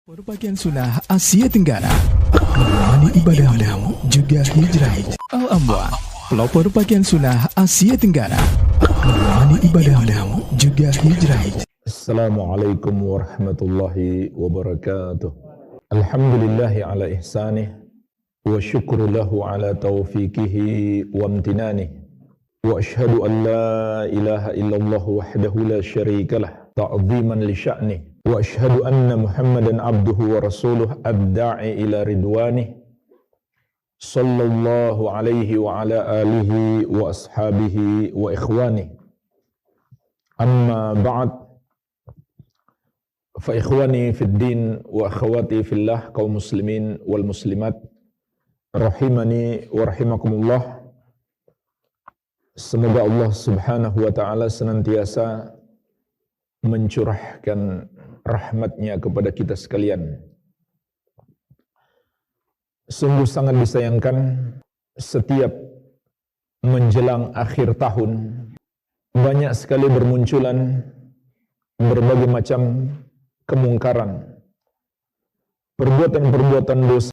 Merupakan sunnah Asia Tenggara, menemani ibadahmu juga hijrah. Al-Amwal, pelopor pakaian sunnah Asia Tenggara, menemani ibadahmu juga hijrah. Assalamualaikum warahmatullahi wabarakatuh. Alhamdulillahi ala ihsanih, wa syukru lahu ala taufiqihi wa amtinanih. Wa ashhadu an la ilaha illallah wahdahu la syarikalah, ta'ziman li sya'nih. Wa ashhadu anna Muhammadan abduhu wa rasuluh ad-da'i ila ridwanih sallallahu alaihi wa ala alihi wa ashabihi wa ikhwanih. Amma ba'd, fa ikhwani fid din wa akhawati fillah, kaum muslimin wal muslimat rahimani wa rahimakumullah. Semoga Allah subhanahu wa ta'ala senantiasa mencurahkan rahmatnya kepada kita sekalian. Sungguh sangat disayangkan setiap menjelang akhir tahun banyak sekali bermunculan berbagai macam kemungkaran, perbuatan-perbuatan dosa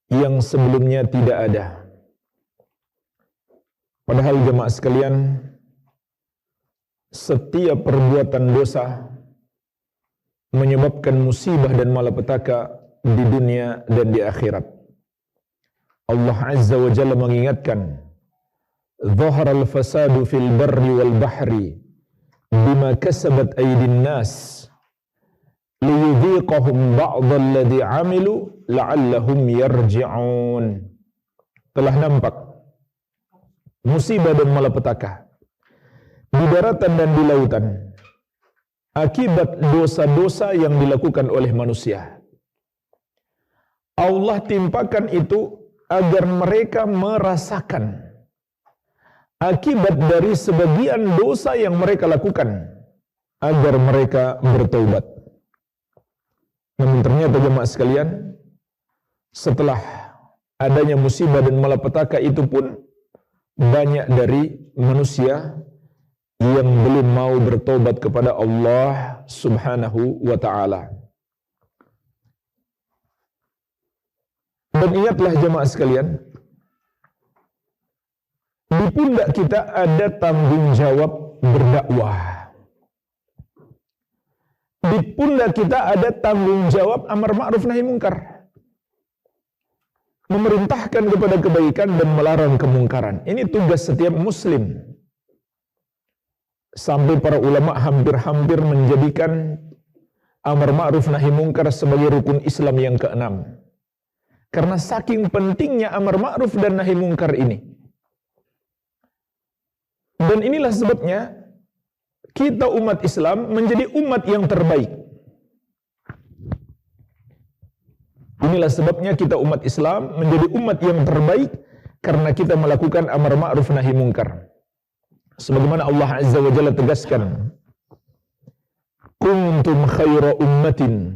yang sebelumnya tidak ada. Padahal jemaah sekalian, setiap perbuatan dosa menyebabkan musibah dan malapetaka di dunia dan di akhirat. Allah Azza wa Jalla mengingatkan, "Dhaharal fasadu fil barri wal bahri bima kasabat aydin nas liyudhiqahum ba'dal ladzi 'amilu la'allahum yarji'un." Telah nampak musibah dan malapetaka di daratan dan di lautan akibat dosa-dosa yang dilakukan oleh manusia. Allah timpakan itu agar mereka merasakan akibat dari sebagian dosa yang mereka lakukan, agar mereka bertaubat. Namun ternyata jemaah sekalian, setelah adanya musibah dan malapetaka itu pun banyak dari manusia yang belum mau bertobat kepada Allah subhanahu wa ta'ala. Dan ingatlah jemaah sekalian, di pundak kita ada tanggung jawab berdakwah. Di pundak kita ada tanggung jawab amar ma'ruf nahi mungkar. Memerintahkan kepada kebaikan dan melarang kemungkaran. Ini tugas setiap muslim. Sampai para ulama hampir-hampir menjadikan amar ma'ruf nahi mungkar sebagai rukun Islam yang keenam. Karena saking pentingnya amar ma'ruf dan nahi mungkar ini. Dan inilah sebabnya kita umat Islam menjadi umat yang terbaik. Inilah sebabnya kita umat Islam menjadi umat yang terbaik karena kita melakukan amar ma'ruf nahi mungkar. Sebagaimana Allah Azza wa Jalla tegaskan, "Kuntum khaira ummatin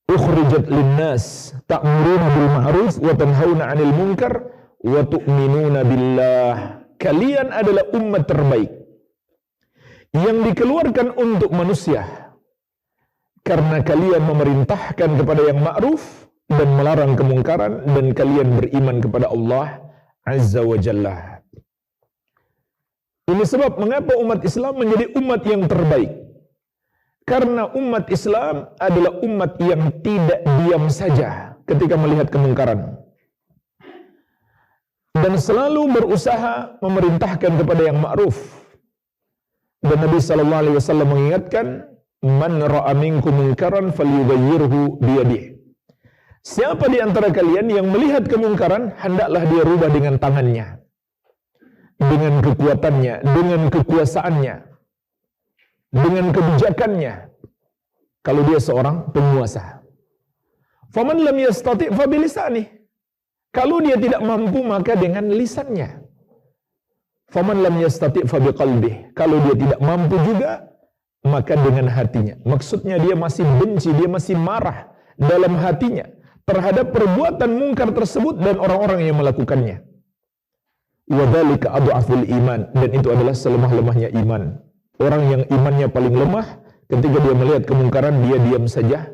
ukhrijat linnas ta'muruna bil ma'ruf wa tanhauna 'anil munkar wa tu'minuna billah." Kalian adalah umat terbaik yang dikeluarkan untuk manusia karena kalian memerintahkan kepada yang ma'ruf dan melarang kemungkaran, dan kalian beriman kepada Allah Azza wa Jalla. Ini sebab mengapa umat Islam menjadi umat yang terbaik. Karena umat Islam adalah umat yang tidak diam saja ketika melihat kemungkaran. Dan selalu berusaha memerintahkan kepada yang ma'ruf. Dan Nabi SAW mengingatkan, "Man ra'a minkum munkaran falyughayyirhu biyadihi." Siapa di antara kalian yang melihat kemungkaran, hendaklah dia rubah dengan tangannya, dengan kekuatannya, dengan kekuasaannya, dengan kebijakannya, kalau dia seorang penguasa. Faman lam yastati' fa bilisanih. Kalau dia tidak mampu, maka dengan lisannya. Faman lam yastati' fa biqalbih. Kalau dia tidak mampu juga, maka dengan hatinya. Maksudnya dia masih benci, dia masih marah dalam hatinya terhadap perbuatan mungkar tersebut dan orang-orang yang melakukannya. Wa dzalika adhaful iman, dan itu adalah selemah-lemahnya iman. Orang yang imannya paling lemah Ketika dia melihat kemungkaran, dia diam saja.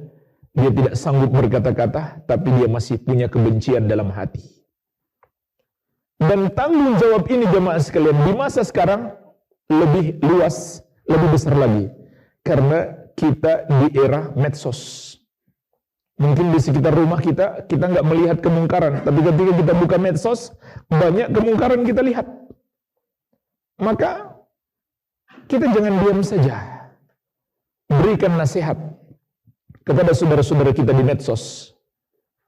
Dia tidak sanggup berkata-kata, tapi dia masih punya kebencian dalam hati. Dan tanggung jawab ini jemaah sekalian di masa sekarang lebih luas, lebih besar lagi. Karena kita di era medsos. Mungkin di sekitar rumah kita nggak melihat kemungkaran. Tapi ketika kita buka medsos, banyak kemungkaran kita lihat. Maka kita jangan diam saja. Berikan nasihat kepada saudara-saudara kita di medsos.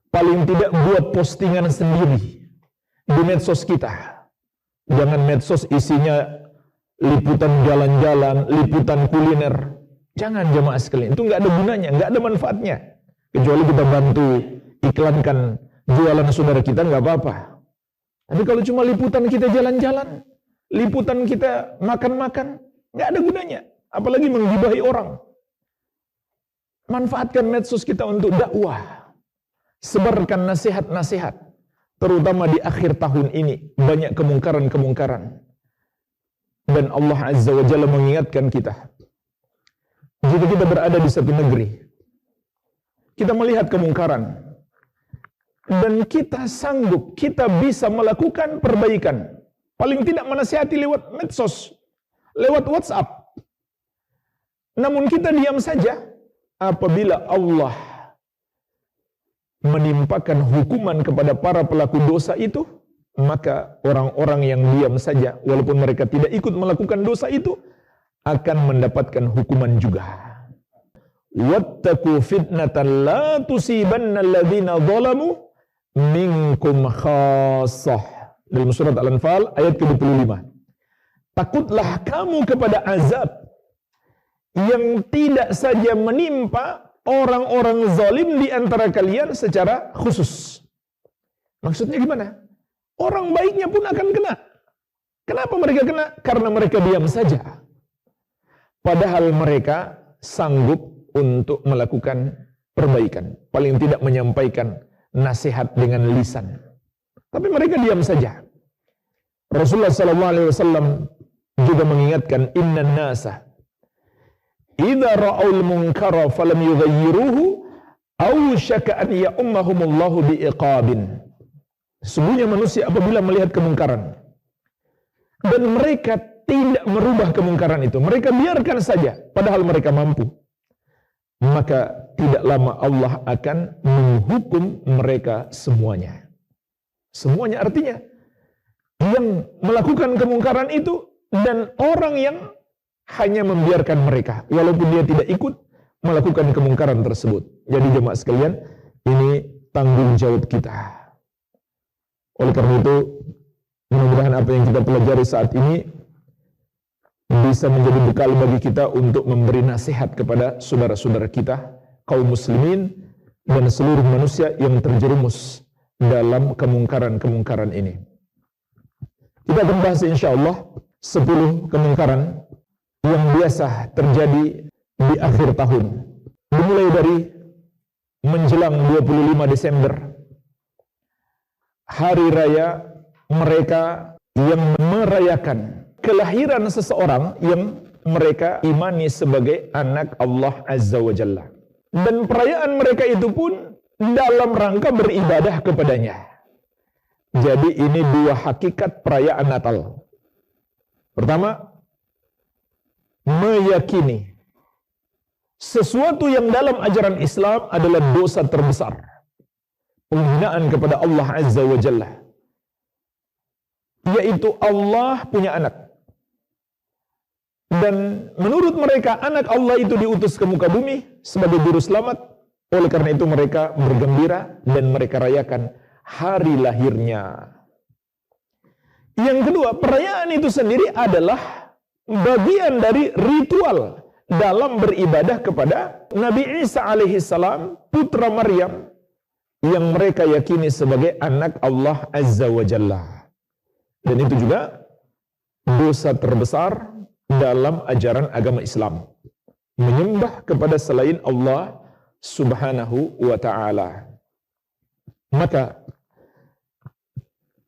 Paling tidak buat postingan sendiri di medsos kita. Jangan medsos isinya liputan jalan-jalan, liputan kuliner. Jangan jemaah sekalian, itu nggak ada gunanya, nggak ada manfaatnya. Kecuali kita bantu iklankan jualan saudara kita, nggak apa-apa. Tapi kalau cuma liputan kita jalan-jalan, liputan kita makan-makan, nggak ada gunanya. Apalagi menggibahi orang. Manfaatkan medsos kita untuk dakwah. Sebarkan nasihat-nasihat. Terutama di akhir tahun ini, banyak kemungkaran-kemungkaran. Dan Allah Azza wa Jalla mengingatkan kita. Jika kita berada di satu negeri, kita melihat kemungkaran, dan kita sanggup, kita bisa melakukan perbaikan. Paling tidak menasihati lewat medsos, lewat WhatsApp. Namun kita diam saja, apabila Allah menimpakan hukuman kepada para pelaku dosa itu, maka orang-orang yang diam saja, walaupun mereka tidak ikut melakukan dosa itu, akan mendapatkan hukuman juga. Wattaqu fitnatan la tusibanna alladhina zalamu minkum khassah. Dalam surat Al-Anfal ayat ke-25. Takutlah kamu kepada azab yang tidak saja menimpa orang-orang zalim di antara kalian secara khusus. Maksudnya gimana? Orang baiknya pun akan kena. Kenapa mereka kena? Karena mereka diam saja. Padahal mereka sanggup untuk melakukan perbaikan. Paling tidak menyampaikan nasihat dengan lisan. Tapi mereka diam saja. Rasulullah SAW juga mengingatkan, innan nasa idza ra'ul munkara falam yughayyiruhu aw syaka an ya'ummahumullahu biiqabin. Sesungguhnya manusia apabila melihat kemungkaran dan mereka tidak merubah kemungkaran itu, mereka biarkan saja padahal mereka mampu, maka tidak lama Allah akan menghukum mereka semuanya. Semuanya artinya yang melakukan kemungkaran itu dan orang yang hanya membiarkan mereka walaupun dia tidak ikut melakukan kemungkaran tersebut. Jadi jemaah sekalian, ini tanggung jawab kita. Oleh karena itu, mudah-mudahan apa yang kita pelajari saat ini bisa menjadi bekal bagi kita untuk memberi nasihat kepada saudara-saudara kita, kaum muslimin dan seluruh manusia yang terjerumus dalam kemungkaran-kemungkaran ini. Kita akan bahas insyaallah 10 kemungkaran yang biasa terjadi di akhir tahun. Dimulai dari menjelang 25 Desember, hari raya mereka yang merayakan kelahiran seseorang yang mereka imani sebagai anak Allah Azza wa Jalla. Dan perayaan mereka itu pun dalam rangka beribadah kepadanya. Jadi ini dua hakikat perayaan Natal. Pertama, meyakini sesuatu yang dalam ajaran Islam adalah dosa terbesar. Penghinaan kepada Allah Azza wa Jalla. Yaitu Allah punya anak. Dan menurut mereka anak Allah itu diutus ke muka bumi sebagai juru selamat. Oleh karena itu mereka bergembira dan mereka rayakan hari lahirnya. Yang kedua, perayaan itu sendiri adalah bagian dari ritual dalam beribadah kepada Nabi Isa alaihissalam, putra Maryam, yang mereka yakini sebagai anak Allah Azza wa Jalla. Dan itu juga dosa terbesar dalam ajaran agama Islam. Menyembah kepada selain Allah Subhanahu wa ta'ala. Maka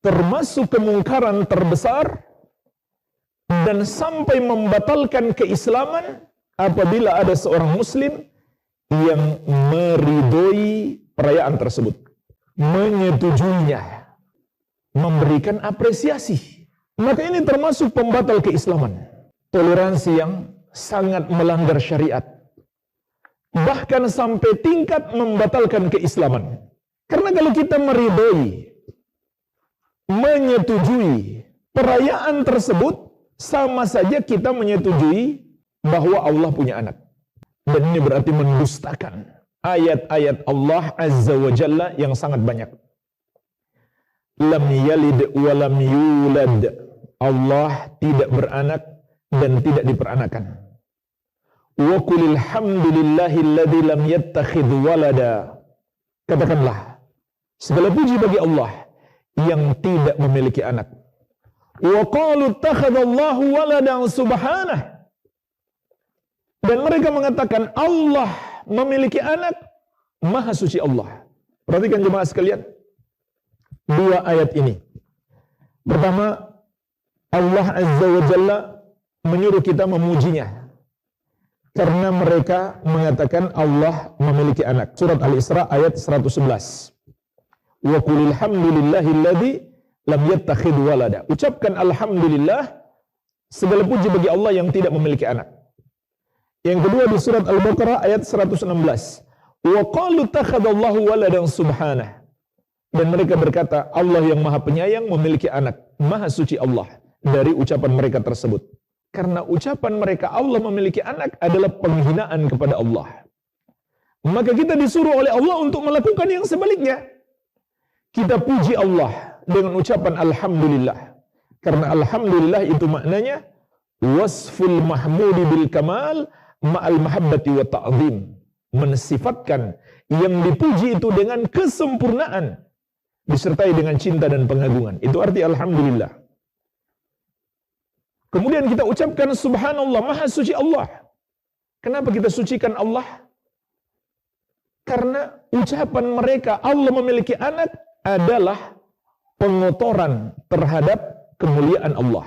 termasuk kemungkaran terbesar dan sampai membatalkan keislaman apabila ada seorang muslim yang meridhoi perayaan tersebut, menyetujuinya, memberikan apresiasi. Maka ini termasuk pembatal keislaman. Toleransi yang sangat melanggar syariat. Bahkan sampai tingkat membatalkan keislaman. Karena kalau kita meridhoi, menyetujui perayaan tersebut, sama saja kita menyetujui bahwa Allah punya anak. Dan ini berarti mendustakan ayat-ayat Allah Azza wa Jalla yang sangat banyak. Lam yalid wa lam yulad. Allah tidak beranak dan tidak diperanakan. Wa qulil hamdulillahilladzi lam yattakhidh walada. Katakanlah, segala puji bagi Allah yang tidak memiliki anak. Wa qalu ittakhadallahu waladan subhanah. Dan mereka mengatakan Allah memiliki anak, maha suci Allah. Perhatikan jemaah sekalian, dua ayat ini. Pertama, Allah Azza wa Jalla menyuruh kita memujinya. Karena mereka mengatakan Allah memiliki anak. Surat Al-Isra ayat 111. Wa qulil hamdulillahilladzi lam yattakhidh walada. Ucapkan alhamdulillah, segala puji bagi Allah yang tidak memiliki anak. Yang kedua di surat Al-Baqarah ayat 116. Wa qalu takhadallahu waladan subhanah. Dan mereka berkata, Allah yang maha penyayang memiliki anak. Maha suci Allah dari ucapan mereka tersebut. Karena ucapan mereka Allah memiliki anak adalah penghinaan kepada Allah. Maka kita disuruh oleh Allah untuk melakukan yang sebaliknya. Kita puji Allah dengan ucapan alhamdulillah. Karena alhamdulillah itu maknanya wasful mahmudi bil kamal ma'al mahabbati wa ta'zim. Mensifatkan yang dipuji itu dengan kesempurnaan disertai dengan cinta dan pengagungan. Itu arti alhamdulillah. Kemudian kita ucapkan subhanallah, maha suci Allah. Kenapa kita sucikan Allah? Karena ucapan mereka Allah memiliki anak adalah pengotoran terhadap kemuliaan Allah.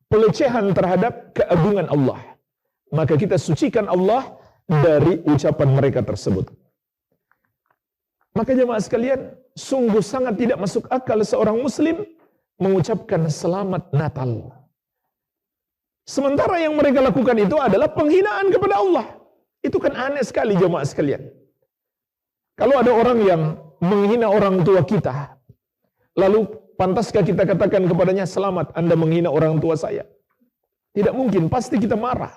Pelecehan terhadap keagungan Allah. Maka kita sucikan Allah dari ucapan mereka tersebut. Maka jemaah sekalian, sungguh sangat tidak masuk akal seorang muslim mengucapkan selamat Natal. Sementara yang mereka lakukan itu adalah penghinaan kepada Allah. Itu kan aneh sekali jemaah sekalian. Kalau ada orang yang menghina orang tua kita, lalu pantaskah kita katakan kepadanya, selamat Anda menghina orang tua saya? Tidak mungkin, pasti kita marah.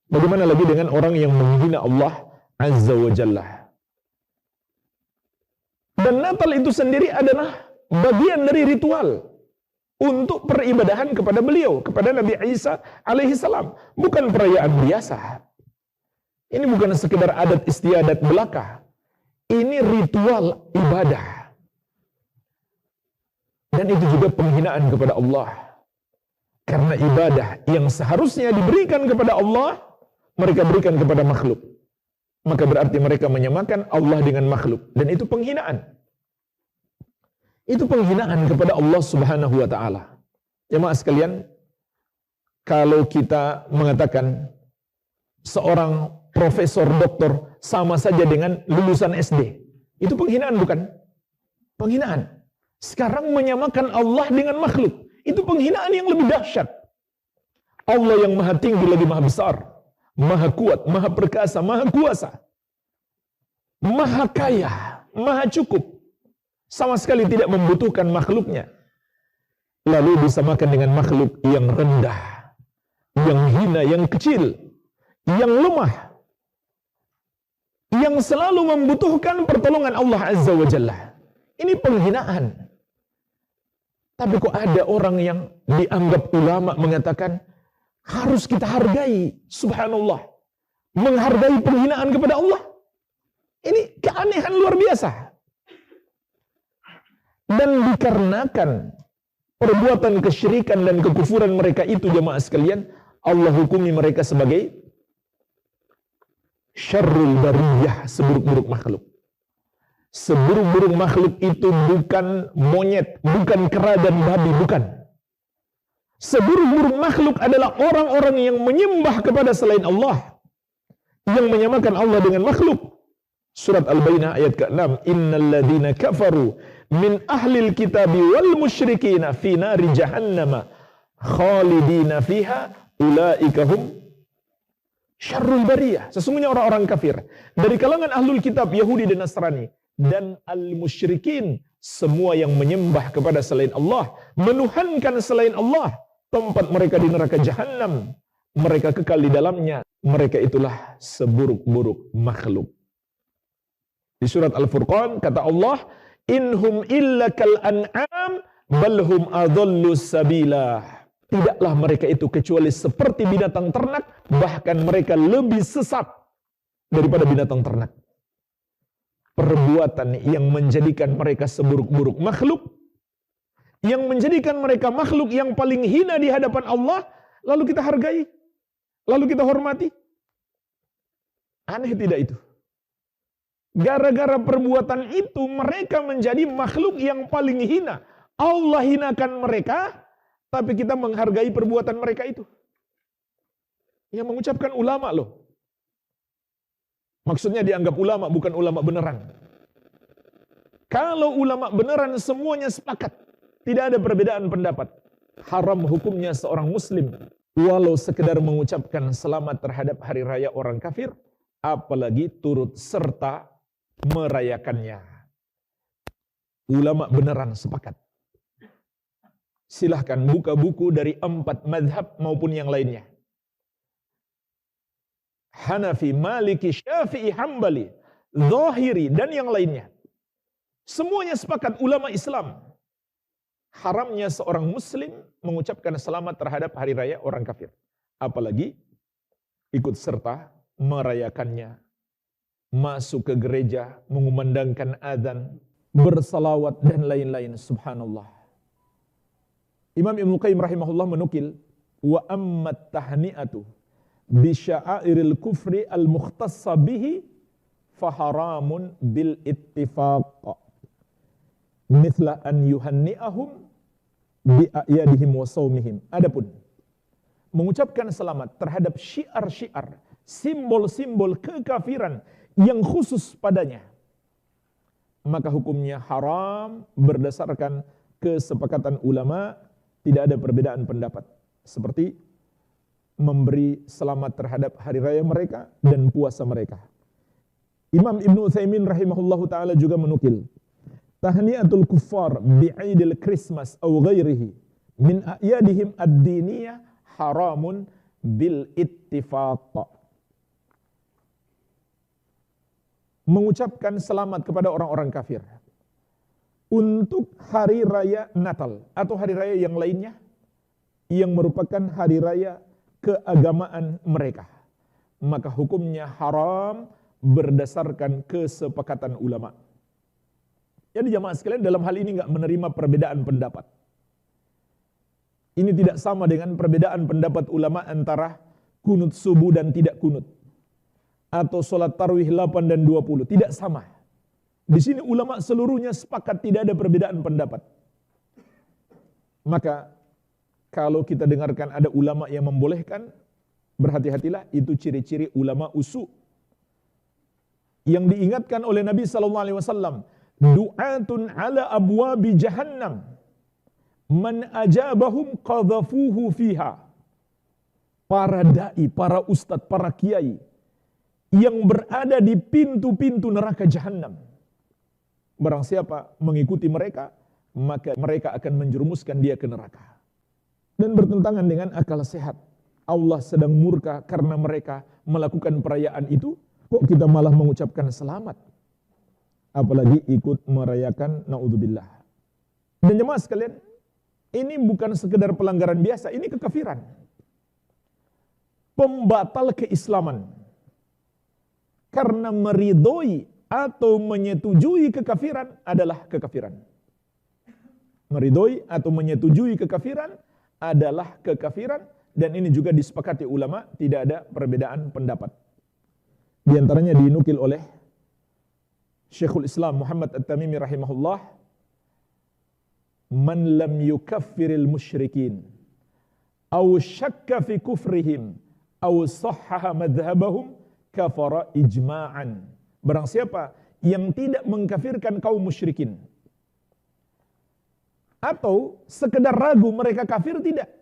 Bagaimana lagi dengan orang yang menghina Allah Azza wa Jalla? Dan Natal itu sendiri adalah bagian dari ritual untuk peribadahan kepada beliau, kepada Nabi Isa alaihi salam. Bukan perayaan biasa. Ini bukan sekedar adat istiadat belaka. Ini ritual ibadah. Dan itu juga penghinaan kepada Allah. Karena ibadah yang seharusnya diberikan kepada Allah, mereka berikan kepada makhluk. Maka berarti mereka menyamakan Allah dengan makhluk. Dan itu penghinaan. Itu penghinaan kepada Allah Subhanahu wa ta'ala. Jemaah sekalian, kalau kita mengatakan seorang profesor, doktor sama saja dengan lulusan SD, itu penghinaan bukan? Penghinaan. Sekarang menyamakan Allah dengan makhluk, itu penghinaan yang lebih dahsyat. Allah yang maha tinggi lagi maha besar, maha kuat, maha perkasa, maha kuasa, maha kaya, maha cukup, sama sekali tidak membutuhkan makhluknya. Lalu disamakan dengan makhluk yang rendah, yang hina, yang kecil, yang lemah, yang selalu membutuhkan pertolongan Allah Azza wa Jalla. Ini penghinaan. Tapi kok ada orang yang dianggap ulama mengatakan harus kita hargai, subhanallah, menghargai penghinaan kepada Allah. Ini keanehan luar biasa. Dan dikarenakan perbuatan kesyirikan dan kekufuran mereka itu, jemaah sekalian, Allah hukumi mereka sebagai syarrul bariyah, seburuk-buruk makhluk. Seburuk-buruk makhluk itu bukan monyet, bukan kera dan babi, bukan. Seburuk-buruk makhluk adalah orang-orang yang menyembah kepada selain Allah, yang menyamakan Allah dengan makhluk. Surat Al-Bayyinah ayat ke-6, innal ladzina kafaru min ahlil kitabi wal musyrikina fi nari jahannam khalidina fiha ulaika hum syarrul bariyah. Sesungguhnya orang-orang kafir dari kalangan ahlul kitab Yahudi dan Nasrani dan al-musyrikin, semua yang menyembah kepada selain Allah, menuhankan selain Allah, tempat mereka di neraka jahanam, mereka kekal di dalamnya. Mereka itulah seburuk-buruk makhluk. Di surat Al-Furqan kata Allah, inhum illa kal an'am balhum adhallu sabila. Tidaklah mereka itu kecuali seperti binatang ternak, bahkan mereka lebih sesat daripada binatang ternak. Perbuatan yang menjadikan mereka seburuk-buruk makhluk, yang menjadikan mereka makhluk yang paling hina di hadapan Allah, lalu kita hargai, lalu kita hormati. Aneh tidak itu? Gara-gara perbuatan itu mereka menjadi makhluk yang paling hina. Allah hinakan mereka, tapi kita menghargai perbuatan mereka itu. Yang mengucapkan ulama loh. Maksudnya dianggap ulama, bukan ulama beneran. Kalau ulama beneran semuanya sepakat, tidak ada perbedaan pendapat, haram hukumnya seorang muslim walau sekedar mengucapkan selamat terhadap hari raya orang kafir, apalagi turut serta merayakannya. Ulama beneran sepakat. Silahkan buka buku dari 4 madhab maupun yang lainnya. Hanafi, Maliki, Syafi'i, Hambali, Zahiri, dan yang lainnya. Semuanya sepakat ulama Islam. Haramnya seorang muslim mengucapkan selamat terhadap hari raya orang kafir. Apalagi ikut serta merayakannya. Masuk ke gereja, mengumandangkan adzan, bersalawat, dan lain-lain. Subhanallah. Imam Ibnu Qayyim rahimahullah menukil, wa ammat tahni'atu bi sya'airil kufri al-mukhtassa bihi faharamun bil ittifaq mithla an yuhanni'ahum bi a'yadihim wa saumihim. Adapun mengucapkan selamat terhadap syiar-syiar, simbol-simbol kekafiran yang khusus padanya, maka hukumnya haram berdasarkan kesepakatan ulama. Tidak ada perbedaan pendapat. Seperti memberi selamat terhadap hari raya mereka dan puasa mereka. Imam Ibnu Utsaimin rahimahullahu ta'ala juga menukil, tahniatul kuffar bi'idil Christmas atau ghairihi min a'yadihim ad-diniyah haramun bil ittifaq. Mengucapkan selamat kepada orang-orang kafir untuk hari raya Natal atau hari raya yang lainnya yang merupakan hari raya keagamaan mereka, maka hukumnya haram berdasarkan kesepakatan ulama. Jadi jamaah sekalian, dalam hal ini enggak menerima perbedaan pendapat. Ini tidak sama dengan perbedaan pendapat ulama antara kunut subuh dan tidak kunut, atau sholat tarawih 8 dan 20, tidak sama. Di sini ulama seluruhnya sepakat, tidak ada perbedaan pendapat. Maka kalau kita dengarkan ada ulama yang membolehkan, berhati-hatilah, itu ciri-ciri ulama usu. Yang diingatkan oleh Nabi SAW, du'atun ala abwabi jahannam, man ajabahum qadhafuhu fiha. Para da'i, para ustadz, para kiai yang berada di pintu-pintu neraka jahannam. Barang siapa mengikuti mereka, maka mereka akan menjerumuskan dia ke neraka. Dan bertentangan dengan akal sehat. Allah sedang murka karena mereka melakukan perayaan itu, kok kita malah mengucapkan selamat? Apalagi ikut merayakan, na'udzubillah. Dan jemaah sekalian, ini bukan sekedar pelanggaran biasa, ini kekafiran. Pembatal keislaman. Karena meridhoi atau menyetujui kekafiran adalah kekafiran. Meridhoi atau menyetujui kekafiran adalah kekafiran, dan ini juga disepakati ulama, tidak ada perbedaan pendapat. Di antaranya dinukil oleh Syekhul Islam Muhammad At-Tamimi rahimahullah, man lam yukaffiril musyrikin au syakka fi kufrihim au sahhaha madhhabahum kafara ijma'an. Barang siapa yang tidak mengkafirkan kaum musyrikin atau sekedar ragu mereka kafir tidak,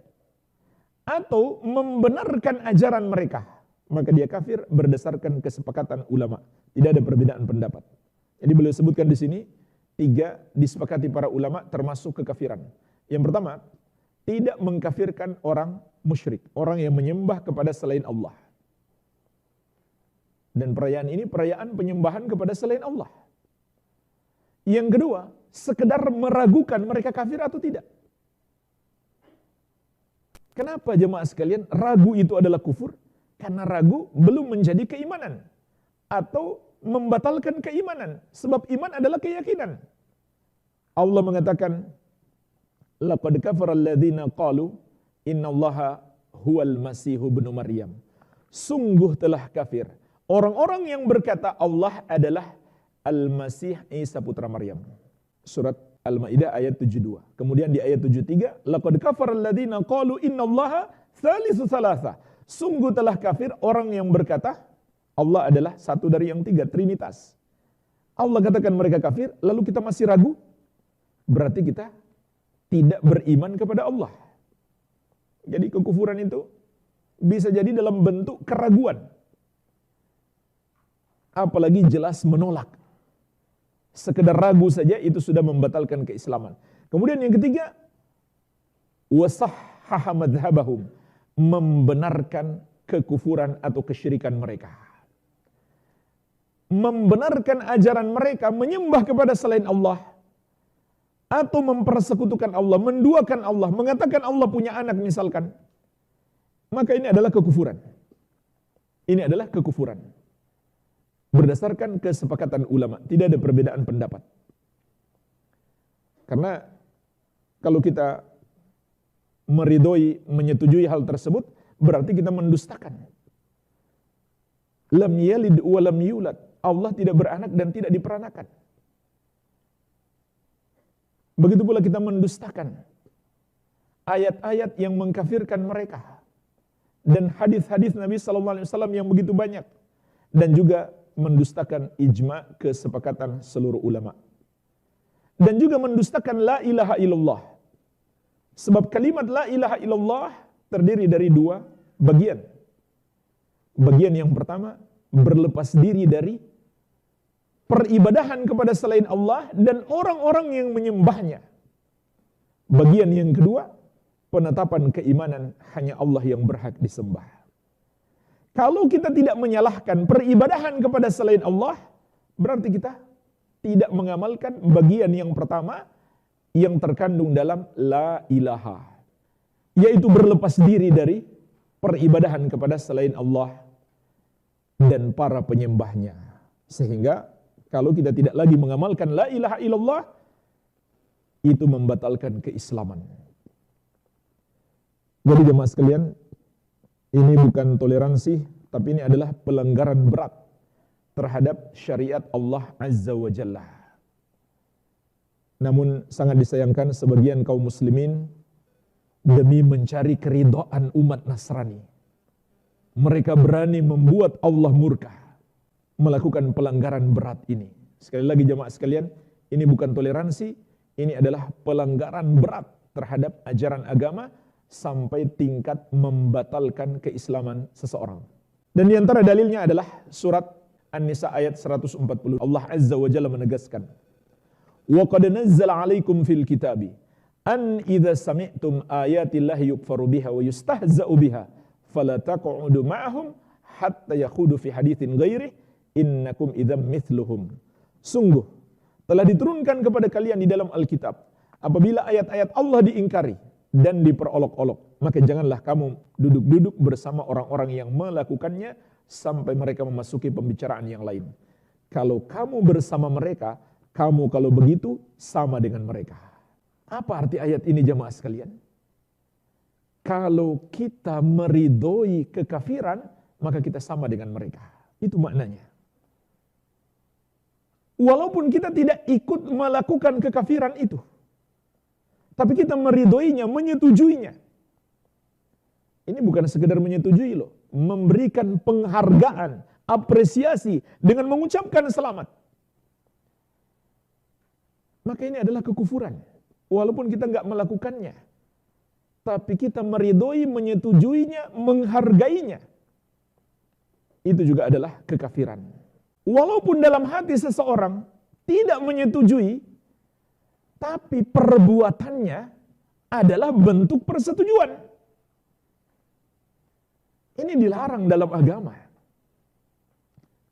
atau membenarkan ajaran mereka, maka dia kafir berdasarkan kesepakatan ulama. Tidak ada perbedaan pendapat. Jadi beliau sebutkan di sini 3 disepakati para ulama termasuk kekafiran. Yang pertama, tidak mengkafirkan orang musyrik, orang yang menyembah kepada selain Allah. Dan perayaan ini perayaan penyembahan kepada selain Allah. Yang kedua, sekedar meragukan mereka kafir atau tidak. Kenapa jemaah sekalian ragu itu adalah kufur? Karena ragu belum menjadi keimanan atau membatalkan keimanan. Sebab iman adalah keyakinan. Allah mengatakan, laqad kafara alladziina qalu innallaha huwal masihu ibnu Maryam. Sungguh telah kafir orang-orang yang berkata Allah adalah Al-Masih Isa putra Maryam. Surat Al-Maidah ayat 72. Kemudian di ayat 73, laqad kafara alladziina qalu innallaha tsalitsu tsalatsa. Sungguh telah kafir orang yang berkata Allah adalah satu dari yang 3, Trinitas. Allah katakan mereka kafir, lalu kita masih ragu, berarti kita tidak beriman kepada Allah. Jadi kekufuran itu bisa jadi dalam bentuk keraguan. Apalagi jelas menolak. Sekedar ragu saja itu sudah membatalkan keislaman. Kemudian yang ketiga, wasahhaha madhhabahum, membenarkan kekufuran atau kesyirikan mereka. Membenarkan ajaran mereka menyembah kepada selain Allah atau mempersekutukan Allah, menduakan Allah, mengatakan Allah punya anak misalkan. Maka ini adalah kekufuran. Ini adalah kekufuran. Berdasarkan kesepakatan ulama, tidak ada perbedaan pendapat. Karena kalau kita meridhoi, menyetujui hal tersebut, berarti kita mendustakan. Lam yalid wa lam yulad. Allah tidak beranak dan tidak diperanakan. Begitu pula kita mendustakan ayat-ayat yang mengkafirkan mereka dan hadis-hadis Nabi sallallahu alaihi wasallam yang begitu banyak, dan juga mendustakan ijma, kesepakatan seluruh ulama. Dan juga mendustakan la ilaha illallah. Sebab kalimat la ilaha illallah terdiri dari 2 bagian. Bagian yang pertama, berlepas diri dari peribadahan kepada selain Allah dan orang-orang yang menyembahnya. Bagian yang kedua, penetapan keimanan hanya Allah yang berhak disembah. Kalau kita tidak menyalahkan peribadahan kepada selain Allah, berarti kita tidak mengamalkan bagian yang pertama yang terkandung dalam la ilaha, yaitu berlepas diri dari peribadahan kepada selain Allah dan para penyembahnya. Sehingga kalau kita tidak lagi mengamalkan la ilaha illallah, itu membatalkan keislaman. Jadi jemaah sekalian, ini bukan toleransi, tapi ini adalah pelanggaran berat terhadap syariat Allah Azza wa Jalla. Namun sangat disayangkan sebagian kaum muslimin demi mencari keridhaan umat Nasrani, mereka berani membuat Allah murka, melakukan pelanggaran berat ini. Sekali lagi jemaah sekalian, ini bukan toleransi, ini adalah pelanggaran berat terhadap ajaran agama sampai tingkat membatalkan keislaman seseorang. Dan di antara dalilnya adalah surat An-Nisa ayat 140. Allah Azza wa Jalla menegaskan, "Wa qad nazzala 'alaikum fil kitabi an idza sami'tum ayatillahi yukfaru biha wa yustahza'u biha fala taq'udu ma'ahum hatta yakhudu fi haditsin ghairi innakum idzam mithluhum." Sungguh telah diturunkan kepada kalian di dalam Alkitab, apabila ayat-ayat Allah diingkari dan diperolok-olok, maka janganlah kamu duduk-duduk bersama orang-orang yang melakukannya sampai mereka memasuki pembicaraan yang lain. Kalau kamu bersama mereka, kamu kalau begitu sama dengan mereka. Apa arti ayat ini jemaah sekalian? Kalau kita meridhoi kekafiran, maka kita sama dengan mereka. Itu maknanya. Walaupun kita tidak ikut melakukan kekafiran itu, tapi kita meridhoinya, menyetujuinya. Ini bukan sekedar menyetujui loh, memberikan penghargaan, apresiasi dengan mengucapkan selamat. Maka ini adalah kekufuran. Walaupun kita nggak melakukannya, tapi kita meridhoi, menyetujuinya, menghargainya. Itu juga adalah kekafiran. Walaupun dalam hati seseorang tidak menyetujui, tapi perbuatannya adalah bentuk persetujuan. Ini dilarang dalam agama.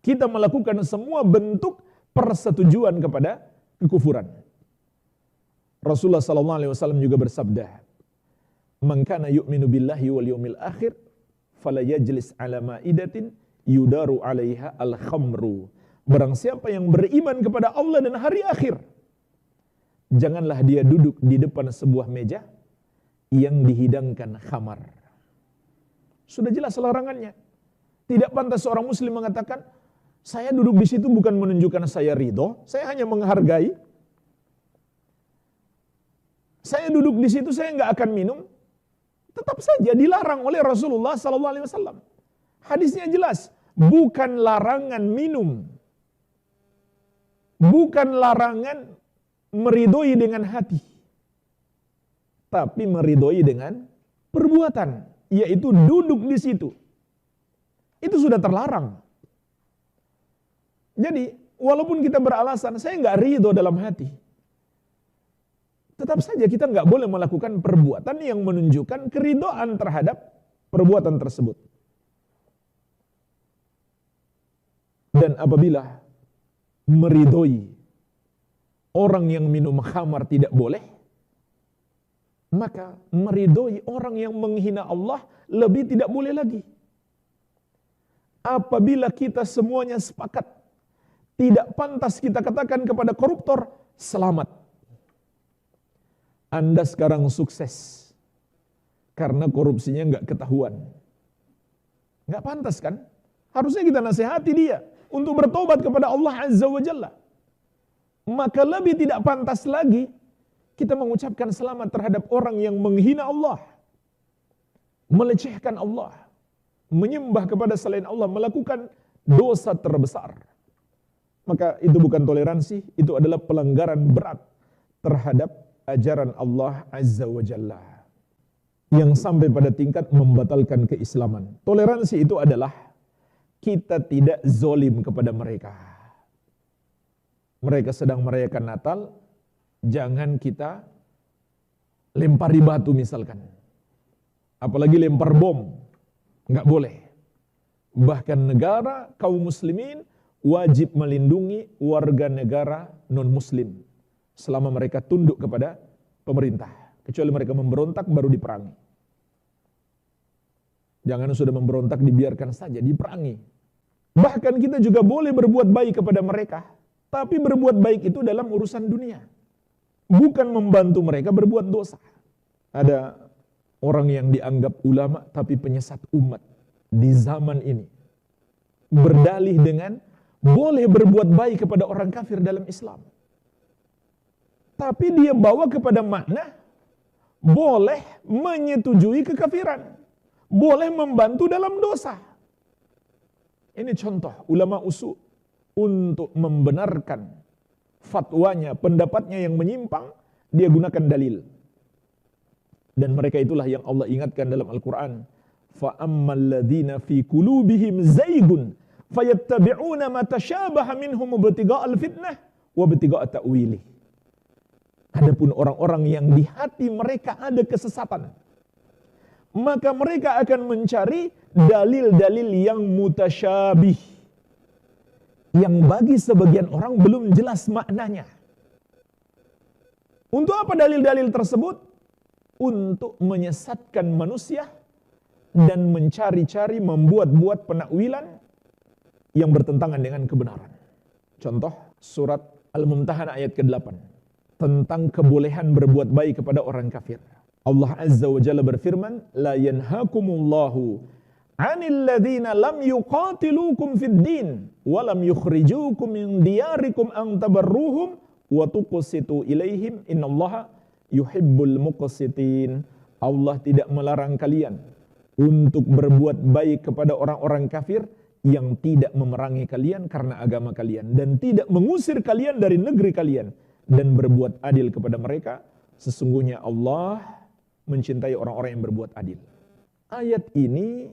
Kita melakukan semua bentuk persetujuan kepada kekufuran. Rasulullah SAW juga bersabda, "Man kana yu'minu billahi wal yawmil akhir, fala yajlis ala ma'idatin yudaru 'alaiha al-khamru." Barang siapa yang beriman kepada Allah dan hari akhir, janganlah dia duduk di depan sebuah meja yang dihidangkan khamar. Sudah jelas larangannya. Tidak pantas seorang muslim mengatakan, saya duduk di situ bukan menunjukkan saya ridho, saya hanya menghargai. Saya duduk di situ, saya nggak akan minum. Tetap saja dilarang oleh Rasulullah SAW. Hadisnya jelas, bukan larangan minum, bukan larangan meridhoi dengan hati, tapi meridhoi dengan perbuatan, yaitu duduk di situ. Itu sudah terlarang. Jadi, walaupun kita beralasan, saya nggak ridho dalam hati, tetap saja kita nggak boleh melakukan perbuatan yang menunjukkan keridhaan terhadap perbuatan tersebut. Dan apabila meridhoi orang yang minum khamar tidak boleh, maka meridhoi orang yang menghina Allah lebih tidak boleh lagi. Apabila kita semuanya sepakat, tidak pantas kita katakan kepada koruptor, selamat, Anda sekarang sukses, karena korupsinya nggak ketahuan. Nggak pantas kan? Harusnya kita nasihati dia untuk bertobat kepada Allah Azza wa Jalla. Maka lebih tidak pantas lagi kita mengucapkan selamat terhadap orang yang menghina Allah, melecehkan Allah, menyembah kepada selain Allah, melakukan dosa terbesar. Maka itu bukan toleransi, itu adalah pelanggaran berat terhadap ajaran Allah Azza wa Jalla, yang sampai pada tingkat membatalkan keislaman. Toleransi itu adalah kita tidak zolim kepada mereka. Mereka sedang merayakan Natal, jangan kita lempari batu misalkan. Apalagi lempar bom. Nggak boleh. Bahkan negara kaum muslimin wajib melindungi warga negara non-muslim selama mereka tunduk kepada pemerintah. Kecuali mereka memberontak baru diperangi. Jangan sudah memberontak dibiarkan saja, diperangi. Bahkan kita juga boleh berbuat baik kepada mereka, tapi berbuat baik itu dalam urusan dunia, bukan membantu mereka berbuat dosa. Ada orang yang dianggap ulama tapi penyesat umat di zaman ini, berdalih dengan boleh berbuat baik kepada orang kafir dalam Islam, tapi dia bawa kepada makna boleh menyetujui kekafiran, boleh membantu dalam dosa. Ini contoh ulama usul untuk membenarkan fatwanya, pendapatnya yang menyimpang, dia gunakan dalil. Dan mereka itulah yang Allah ingatkan dalam Al-Quran. فَأَمَّا الَّذِينَ فِي قُلُوبِهِمْ زَيْغٌ فَيَتَّبِعُونَ مَا تَشَابَهَ مِنْهُمْ ابْتِغَاءَ الْفِتْنَةِ وَابْتِغَاءَ تَأْوِيلِهِ. Adapun orang-orang yang di hati mereka ada kesesatan, maka mereka akan mencari dalil-dalil yang mutasyabih, yang bagi sebagian orang belum jelas maknanya. Untuk apa dalil-dalil tersebut? Untuk menyesatkan manusia dan mencari-cari, membuat-buat penakwilan yang bertentangan dengan kebenaran. Contoh surat Al-Mumtahanah ayat ke-8 tentang kebolehan berbuat baik kepada orang kafir. Allah Azza wa Jalla berfirman, la yanhakumullahu 'anil ladzina lam yuqatilukum fid din wa lam yukhrijukum min diyarikum an tabarruhum wa tuqsitu ilaihim innallaha yuhibbul muqsitin. Allah tidak melarang kalian untuk berbuat baik kepada orang-orang kafir yang tidak memerangi kalian karena agama kalian dan tidak mengusir kalian dari negeri kalian, dan berbuat adil kepada mereka. Sesungguhnya Allah mencintai orang-orang yang berbuat adil. Ayat ini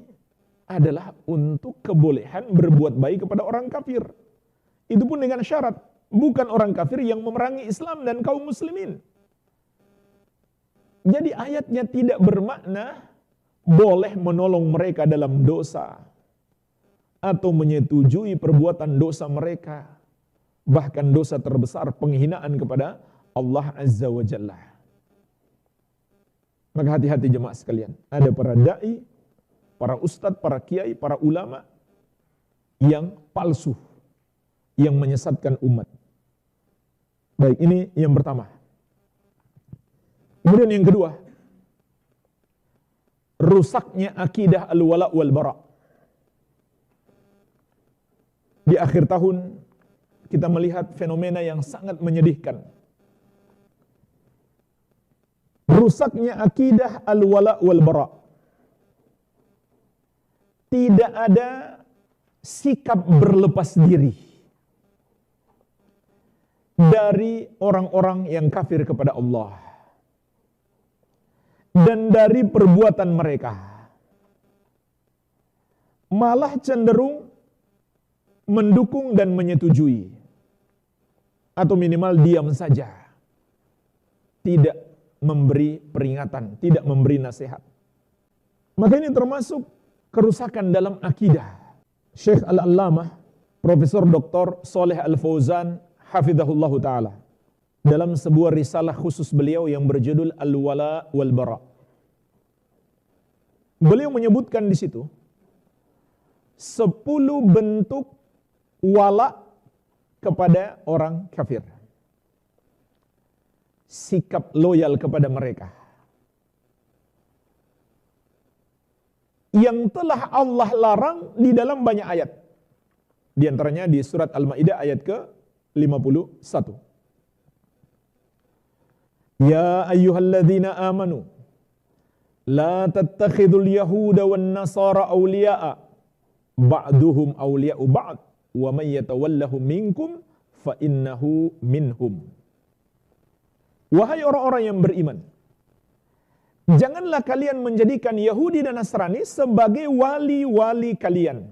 adalah untuk kebolehan berbuat baik kepada orang kafir. Itu pun dengan syarat, bukan orang kafir yang memerangi Islam dan kaum muslimin. Jadi ayatnya tidak bermakna boleh menolong mereka dalam dosa atau menyetujui perbuatan dosa mereka, bahkan dosa terbesar penghinaan kepada Allah Azza wa Jalla. Maka hati-hati jemaah sekalian, ada para dai, para ustadz, para kiai, para ulama yang palsu, yang menyesatkan umat. Baik, ini yang pertama. Kemudian yang kedua, rusaknya akidah al-wala wal bara. Di akhir tahun kita melihat fenomena yang sangat menyedihkan. Rusaknya akidah al-wala wal bara. Tidak ada sikap berlepas diri dari orang-orang yang kafir kepada Allah dan dari perbuatan mereka. Malah cenderung mendukung dan menyetujui, atau minimal diam saja, tidak memberi peringatan, tidak memberi nasihat. Maka ini termasuk kerusakan dalam akidah. Syekh Al-Allamah Profesor Dr. Shalih Al-Fauzan hafizahullah ta'ala dalam sebuah risalah khusus beliau yang berjudul Al-Wala wal Bara, beliau menyebutkan di situ 10 bentuk wala kepada orang kafir. Sikap loyal kepada mereka yang telah Allah larang di dalam banyak ayat. Di antaranya di surat Al-Maidah ayat ke-51. Ya ayyuhalladzina amanu la tattakhidul yahuda wan nasara awliya'a ba'duhum awliya'u ba'd wa may yatawallahu minkum fa innahu minhum. Wahai orang-orang yang beriman, janganlah kalian menjadikan Yahudi dan Nasrani sebagai wali-wali kalian.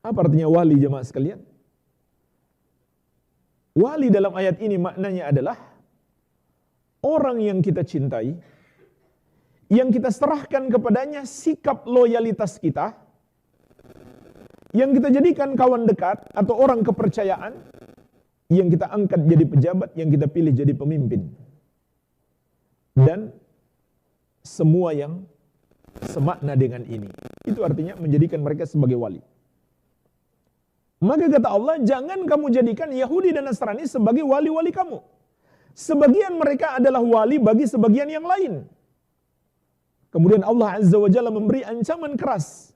Apa artinya wali, jemaah sekalian? Wali dalam ayat ini maknanya adalah orang yang kita cintai, yang kita serahkan kepadanya sikap loyalitas kita, yang kita jadikan kawan dekat atau orang kepercayaan, yang kita angkat jadi pejabat, yang kita pilih jadi pemimpin. Dan semua yang semakna dengan ini. Itu artinya menjadikan mereka sebagai wali. Maka kata Allah, jangan kamu jadikan Yahudi dan Nasrani sebagai wali-wali kamu. Sebagian mereka adalah wali bagi sebagian yang lain. Kemudian Allah Azza wa Jalla memberi ancaman keras.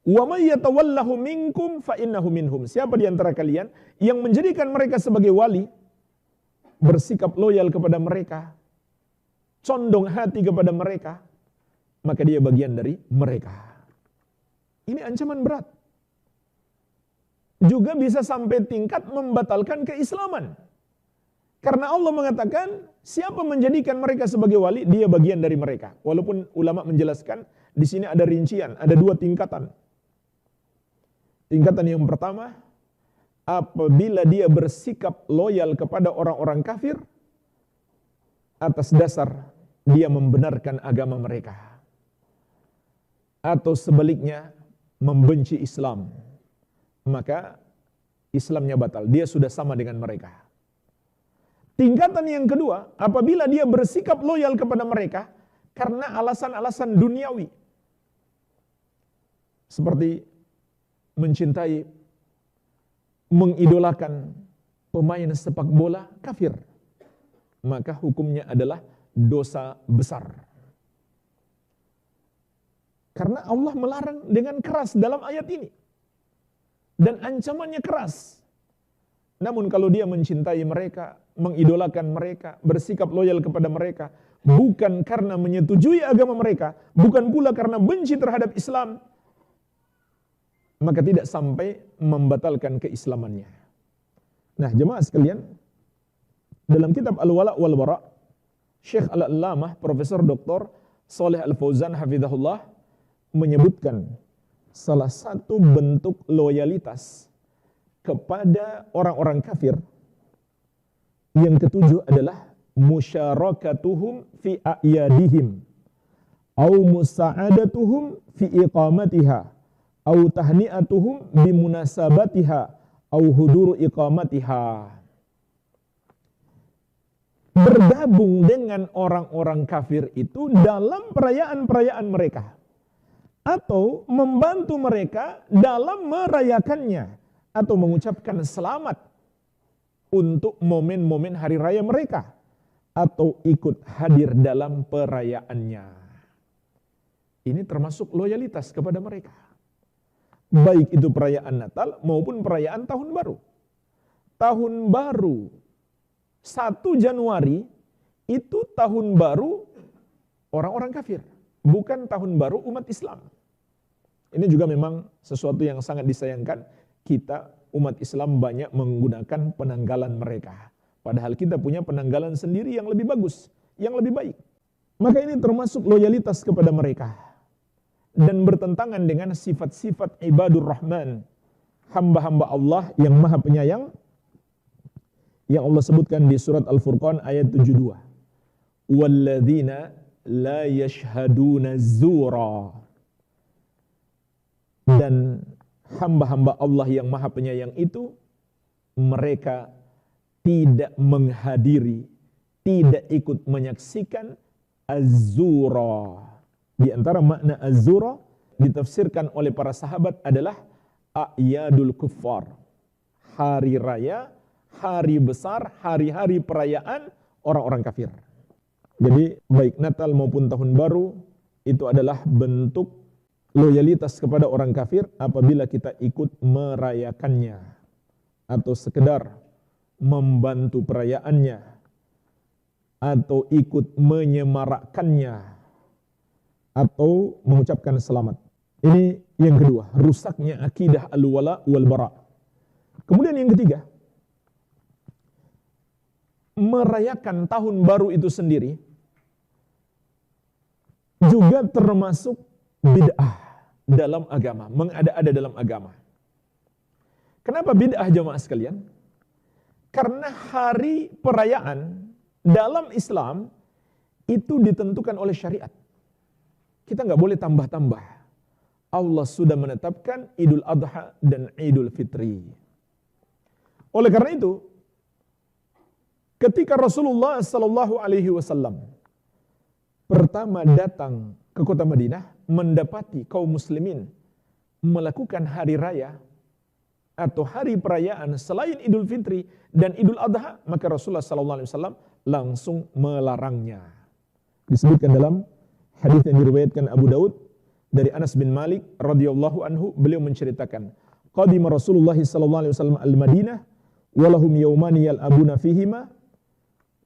Wa may yatawallahu minkum fa innahu minhum. Siapa di antara kalian yang menjadikan mereka sebagai wali, bersikap loyal kepada mereka, condong hati kepada mereka, maka dia bagian dari mereka. Ini ancaman berat. Juga bisa sampai tingkat membatalkan keislaman. Karena Allah mengatakan, siapa menjadikan mereka sebagai wali, dia bagian dari mereka. Walaupun ulama menjelaskan, di sini ada rincian, ada 2 tingkatan. Tingkatan yang pertama, apabila dia bersikap loyal kepada orang-orang kafir, atas dasar dia membenarkan agama mereka. Atau sebaliknya, membenci Islam. Maka Islamnya batal, dia sudah sama dengan mereka. Tingkatan yang kedua, apabila dia bersikap loyal kepada mereka karena alasan-alasan duniawi. Seperti mencintai, mengidolakan pemain sepak bola kafir. Maka hukumnya adalah dosa besar. Karena Allah melarang dengan keras dalam ayat ini. Dan ancamannya keras. Namun kalau dia mencintai mereka, mengidolakan mereka, bersikap loyal kepada mereka, bukan karena menyetujui agama mereka, bukan pula karena benci terhadap Islam, maka tidak sampai membatalkan keislamannya. Nah, jemaah sekalian, dalam kitab Al-Wala' wal Bara', Syekh Al-Allamah Profesor Dr. Shalih Al-Fauzan hafizahullah menyebutkan salah satu bentuk loyalitas kepada orang-orang kafir yang ketujuh adalah musyarakatuhum fi a'yadihim au musa'adatuhum fi iqamatiha au tahni'atuhum bimunasabatiha au huduru iqamatiha. Bergabung dengan orang-orang kafir itu dalam perayaan-perayaan mereka, atau membantu mereka dalam merayakannya, atau mengucapkan selamat untuk momen-momen hari raya mereka, atau ikut hadir dalam perayaannya. Ini termasuk loyalitas kepada mereka, baik itu perayaan Natal maupun perayaan Tahun Baru. Tahun Baru 1 Januari itu Tahun Baru orang-orang kafir, bukan Tahun Baru umat Islam. Ini juga memang sesuatu yang sangat disayangkan, kita umat Islam banyak menggunakan penanggalan mereka. Padahal kita punya penanggalan sendiri yang lebih bagus, yang lebih baik. Maka ini termasuk loyalitas kepada mereka. Dan bertentangan dengan sifat-sifat ibadur rahman, hamba-hamba Allah yang maha penyayang, yang Allah sebutkan di surat Al-Furqan ayat 72. Walladzina la yashhaduna zura. Dan hamba-hamba Allah yang maha penyayang itu, mereka tidak menghadiri, tidak ikut menyaksikan az-zura. Di antara makna az-zura ditafsirkan oleh para sahabat adalah a'yadul kuffar, hari raya, hari besar, hari-hari perayaan orang-orang kafir. Jadi baik Natal maupun Tahun Baru itu adalah bentuk loyalitas kepada orang kafir apabila kita ikut merayakannya atau sekedar membantu perayaannya atau ikut menyemarakkannya atau mengucapkan selamat. Ini yang kedua, rusaknya akidah al-wala wal bara. Kemudian yang ketiga, merayakan Tahun Baru itu sendiri juga termasuk bid'ah dalam agama, mengada-ada dalam agama. Kenapa bid'ah jemaah sekalian? Karena hari perayaan dalam Islam itu ditentukan oleh syariat. Kita nggak boleh tambah-tambah. Allah sudah menetapkan Idul Adha dan Idul Fitri. Oleh karena itu, ketika Rasulullah Sallallahu Alaihi Wasallam pertama datang ke kota Madinah, mendapati kaum muslimin melakukan hari raya atau hari perayaan selain Idul Fitri dan Idul Adha, maka Rasulullah Sallallahu Alaihi Wasallam langsung melarangnya. Disebutkan dalam hadis yang diriwayatkan Abu Daud dari Anas bin Malik radhiyallahu anhu, beliau menceritakan, qadima Rasulullah sallallahu alaihi wasallam al-Madinah wa lahum yawmani yal'abuna fihima.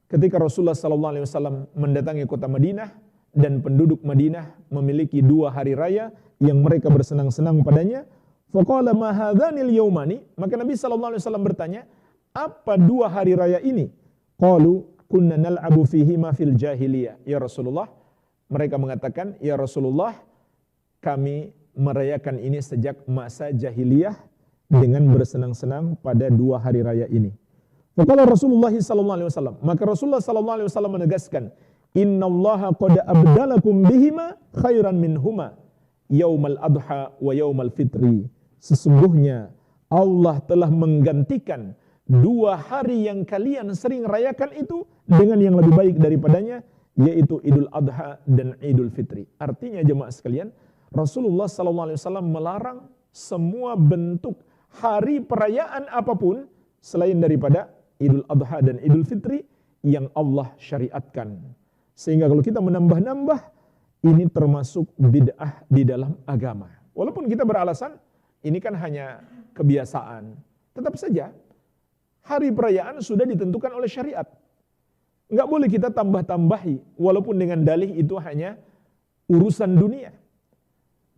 Ketika Rasulullah sallallahu alaihi wasallam mendatangi kota Madinah dan penduduk Madinah memiliki 2 hari raya yang mereka bersenang-senang padanya, faqala ma hadzanil yawmani, maka Nabi sallallahu alaihi wasallam bertanya, apa 2 hari raya ini? Qalu kunna nal'abu fihima fil jahiliyah. Ya Rasulullah, mereka mengatakan, ya Rasulullah, kami merayakan ini sejak masa jahiliyah dengan bersenang-senang pada 2 hari raya ini. Faqala Rasulullah sallallahu alaihi wasallam, maka Rasulullah sallallahu alaihi wasallam menegaskan, innallaha qad abdalakum bihima khairan minhuma yaumal adha wa yaumal fitri. Sesungguhnya Allah telah menggantikan 2 hari yang kalian sering rayakan itu dengan yang lebih baik daripadanya, yaitu Idul Adha dan Idul Fitri. Artinya jemaah sekalian, Rasulullah SAW melarang semua bentuk hari perayaan apapun selain daripada Idul Adha dan Idul Fitri yang Allah syariatkan. Sehingga kalau kita menambah-nambah, ini termasuk bid'ah di dalam agama. Walaupun kita beralasan, ini kan hanya kebiasaan. Tetap saja, Hari perayaan sudah ditentukan oleh syariat. Nggak boleh kita tambah-tambahi, walaupun dengan dalih itu hanya urusan dunia.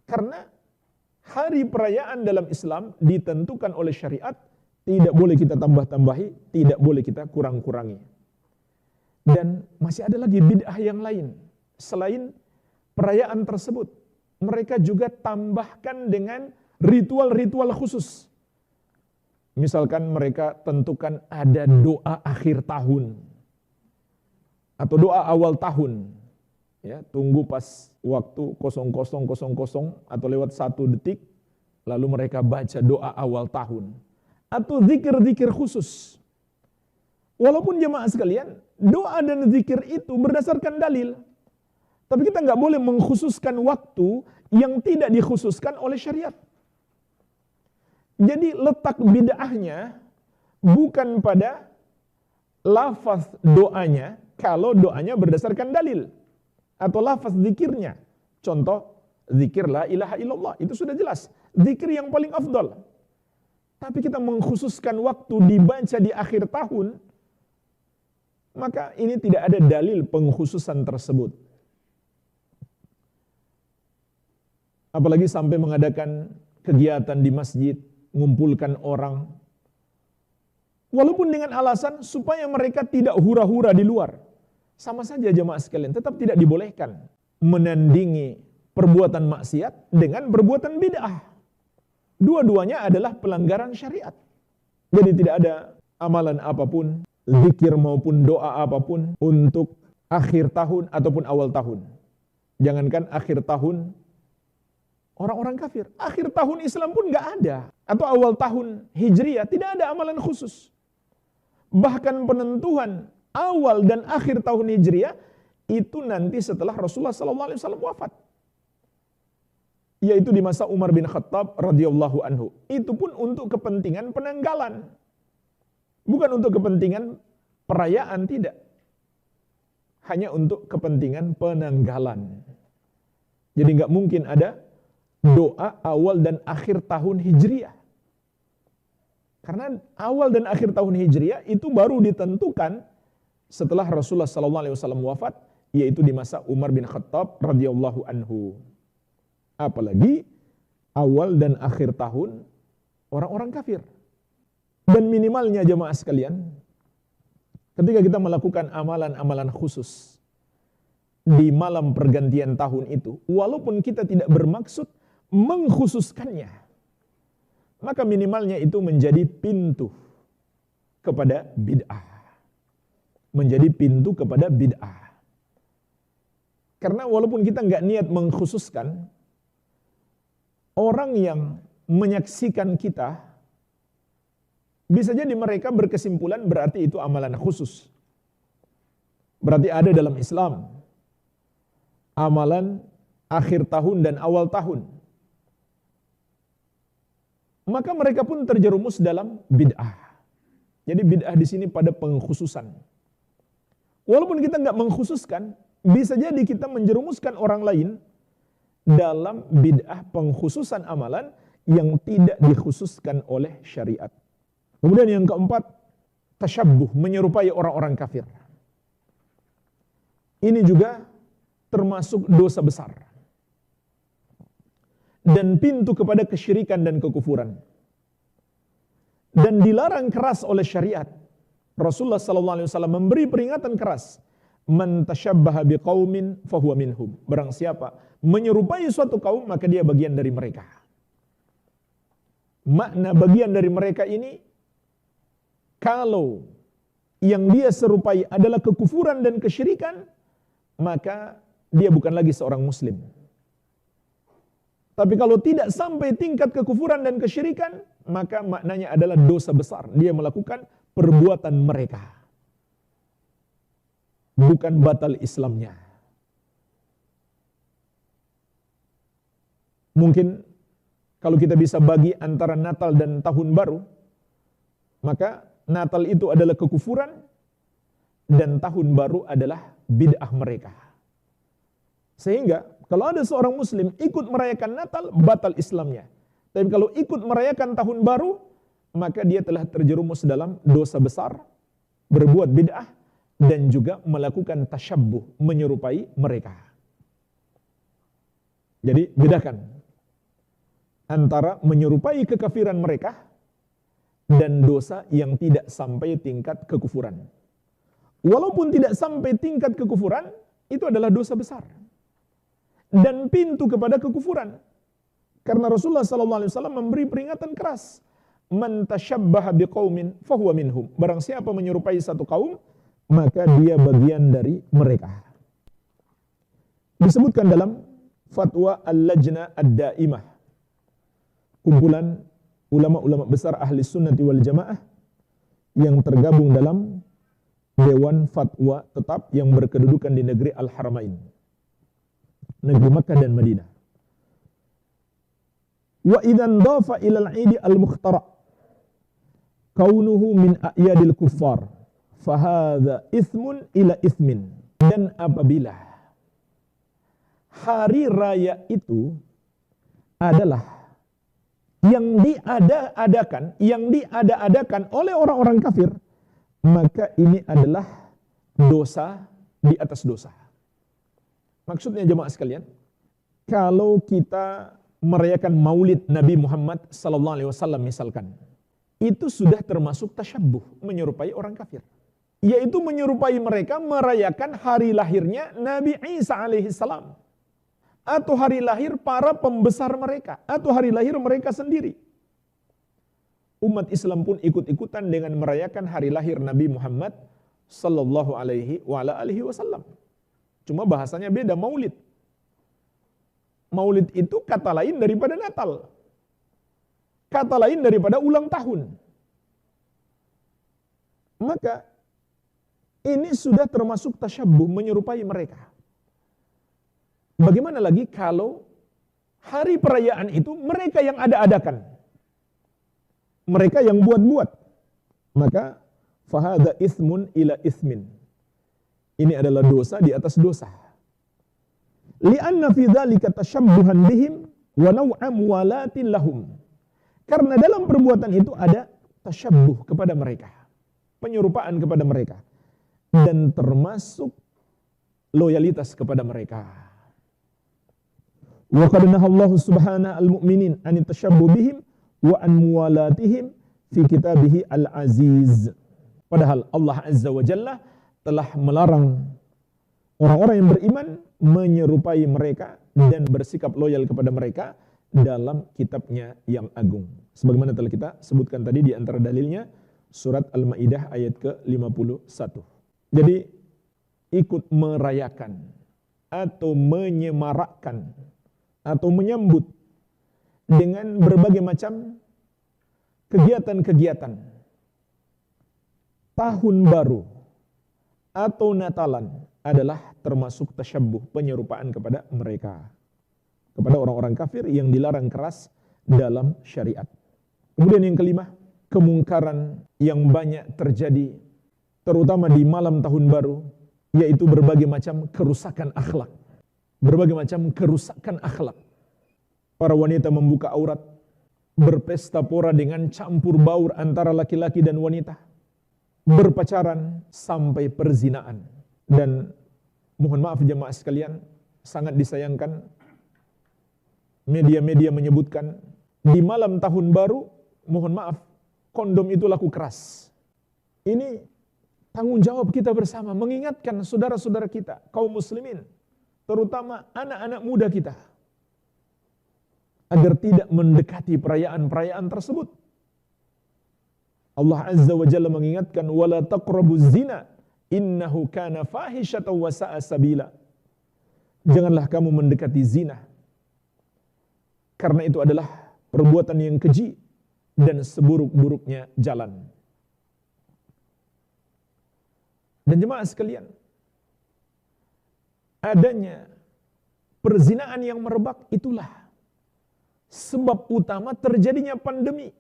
Karena hari perayaan dalam Islam ditentukan oleh syariat, tidak boleh kita tambah-tambahi, tidak boleh kita kurang-kurangi. Dan masih ada lagi bid'ah yang lain. Selain perayaan tersebut, mereka juga tambahkan dengan ritual-ritual khusus. Misalkan mereka tentukan ada doa akhir tahun atau doa awal tahun. Ya, tunggu pas waktu 00.00 atau lewat 1 detik, lalu mereka baca doa awal tahun. Atau zikir-zikir khusus. Walaupun jemaah sekalian, doa dan zikir itu berdasarkan dalil. Tapi kita nggak boleh mengkhususkan waktu yang tidak dikhususkan oleh syariat. Jadi letak bid'ahnya bukan pada lafaz doanya, kalau doanya berdasarkan dalil. Atau lafaz zikirnya. Contoh, zikir la ilaha illallah. Itu sudah jelas. Zikir yang paling afdal. Tapi kita mengkhususkan waktu dibaca di akhir tahun, maka ini tidak ada dalil pengkhususan tersebut. Apalagi sampai mengadakan kegiatan di masjid, mengumpulkan orang. Walaupun dengan alasan supaya mereka tidak hura-hura di luar. Sama saja jemaah sekalian, tetap tidak dibolehkan menandingi perbuatan maksiat dengan perbuatan bid'ah. Dua-duanya adalah pelanggaran syariat. Jadi tidak ada amalan apapun, zikir maupun doa apapun untuk akhir tahun ataupun awal tahun. Jangankan akhir tahun orang-orang kafir, akhir tahun Islam pun nggak ada. Atau awal tahun Hijriah tidak ada amalan khusus. Bahkan penentuan awal dan akhir tahun Hijriah itu nanti setelah Rasulullah SAW wafat. Yaitu di masa Umar bin Khattab radhiyallahu anhu. Itu pun untuk kepentingan penanggalan. Bukan untuk kepentingan perayaan, tidak. Hanya untuk kepentingan penanggalan. Jadi nggak mungkin ada doa awal dan akhir tahun Hijriah. Karena awal dan akhir tahun Hijriah itu baru ditentukan setelah Rasulullah SAW wafat, yaitu di masa Umar bin Khattab radhiyallahu anhu. Apalagi awal dan akhir tahun orang-orang kafir. Dan minimalnya jemaah sekalian, ketika kita melakukan amalan-amalan khusus di malam pergantian tahun itu, walaupun kita tidak bermaksud mengkhususkannya, maka minimalnya itu menjadi pintu kepada bid'ah. Menjadi pintu kepada bid'ah. Karena walaupun kita nggak niat mengkhususkan, orang yang menyaksikan kita, bisa jadi mereka berkesimpulan berarti itu amalan khusus. Berarti ada dalam Islam amalan akhir tahun dan awal tahun. Maka mereka pun terjerumus dalam bid'ah. Jadi bid'ah di sini pada pengkhususan. Walaupun kita nggak mengkhususkan, bisa jadi kita menjerumuskan orang lain dalam bid'ah pengkhususan amalan yang tidak dikhususkan oleh syariat. Kemudian yang keempat, tasyabbuh, menyerupai orang-orang kafir. Ini juga termasuk dosa besar. Dan pintu kepada kesyirikan dan kekufuran. Dan dilarang keras oleh syariat. Rasulullah SAW memberi peringatan keras. Man tasyabbaha biqaumin fahuwa minhum. Barang siapa menyerupai suatu kaum, maka dia bagian dari mereka. Makna bagian dari mereka ini, kalau yang dia serupai adalah kekufuran dan kesyirikan, maka dia bukan lagi seorang muslim. Tapi kalau tidak sampai tingkat kekufuran dan kesyirikan, maka maknanya adalah dosa besar. Dia melakukan perbuatan mereka. Bukan batal Islamnya. Mungkin kalau kita bisa bagi antara Natal dan Tahun Baru, maka Natal itu adalah kekufuran dan Tahun Baru adalah bid'ah mereka. Sehingga kalau ada seorang muslim ikut merayakan Natal, batal Islamnya. Tapi kalau ikut merayakan Tahun Baru, maka dia telah terjerumus dalam dosa besar, berbuat bid'ah, dan juga melakukan tasyabbuh, menyerupai mereka. Jadi bedakan antara menyerupai kekafiran mereka dan dosa yang tidak sampai tingkat kekufuran. Walaupun tidak sampai tingkat kekufuran, itu adalah dosa besar dan pintu kepada kekufuran. Karena Rasulullah SAW memberi peringatan keras, man tasyabbaha biqaumin fahuwa minhum. Barang siapa menyerupai satu kaum, maka dia bagian dari mereka. Disebutkan dalam Fatwa Al-Lajna Ad-Daimah, kumpulan ulama-ulama besar ahli sunnati wal jamaah yang tergabung dalam Dewan Fatwa tetap yang berkedudukan di negeri Al-Haramain, negeri Makkah dan Madinah. Wa idzan dafa ilal 'idi al-mukhtara kaunuhu min a'yadil kuffar fahadha ithmun ila ithmin. Dan apabila hari raya itu adalah yang diada-adakan oleh orang-orang kafir, maka ini adalah dosa di atas dosa. Maksudnya jemaah sekalian, kalau kita merayakan Maulid Nabi Muhammad SAW misalkan, itu sudah termasuk tasyabbuh, menyerupai orang kafir. Yaitu menyerupai mereka merayakan hari lahirnya Nabi Isa alaihissalam, atau hari lahir para pembesar mereka, atau hari lahir mereka sendiri. Umat Islam pun ikut-ikutan dengan merayakan hari lahir Nabi Muhammad sallallahu alaihi wasallam. Cuma bahasanya beda, Maulid. Maulid itu kata lain daripada Natal. Kata lain daripada ulang tahun. Maka ini sudah termasuk tasyabbuh, menyerupai mereka. Bagaimana lagi kalau hari perayaan itu mereka yang ada-adakan, mereka yang buat-buat, maka fahadha ithmun ila ithmin. Ini adalah dosa di atas dosa. Li'anna fi dzalika tasyabbuhan bihim wa naw'a muwalatin lahum. Karena dalam perbuatan itu ada tasyabbuh kepada mereka, penyerupaan kepada mereka, dan termasuk loyalitas kepada mereka. Wa qad nahallahu subhanahu al-mu'minin an tashabbu bihim wa an muwalatihim fi kitabih al-aziz. Padahal Allah Azza wa Jalla telah melarang orang-orang yang beriman menyerupai mereka dan bersikap loyal kepada mereka dalam kitabnya yang agung. Sebagaimana telah kita sebutkan tadi di antara dalilnya surat Al-Maidah ayat ke-51. Jadi ikut merayakan atau menyemarakkan atau menyambut dengan berbagai macam kegiatan-kegiatan tahun baru atau Natalan adalah termasuk tasyabbuh, penyerupaan kepada mereka, kepada orang-orang kafir yang dilarang keras dalam syariat. Kemudian yang kelima, kemungkaran yang banyak terjadi terutama di malam tahun baru, yaitu berbagai macam kerusakan akhlak. Berbagai macam kerusakan akhlak. Para wanita membuka aurat, berpesta pora dengan campur baur antara laki-laki dan wanita, berpacaran sampai perzinaan. Dan mohon maaf jemaah sekalian, sangat disayangkan media-media menyebutkan di malam tahun baru, mohon maaf, kondom itu laku keras. Ini tanggung jawab kita bersama, mengingatkan saudara-saudara kita, kaum muslimin, terutama anak-anak muda kita, agar tidak mendekati perayaan-perayaan tersebut. Allah Azza wa Jalla mengingatkan, wala taqrabuz zina innahu kana fahishatan wa sa'a sabila. Janganlah kamu mendekati zina, karena itu adalah perbuatan yang keji dan seburuk-buruknya jalan. Dan jemaah sekalian, adanya perzinaan yang merebak itulah sebab utama terjadinya pandemi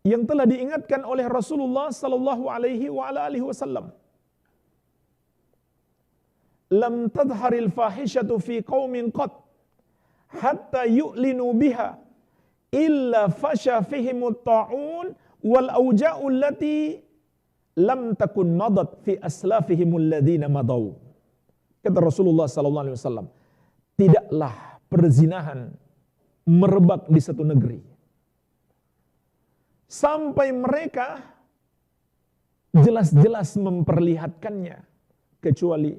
yang telah diingatkan oleh Rasulullah sallallahu alaihi wasallam. Lam tadharil fahishatu fi qaumin qad hatta yu'linu biha illa fasha fihimut ta'un wal auja'u allati lam takun madat fi aslafihimul ladzina madaw. Kata Rasulullah sallallahu alaihi wasallam, tidaklah perzinahan merebak di satu negeri sampai mereka jelas-jelas memperlihatkannya, kecuali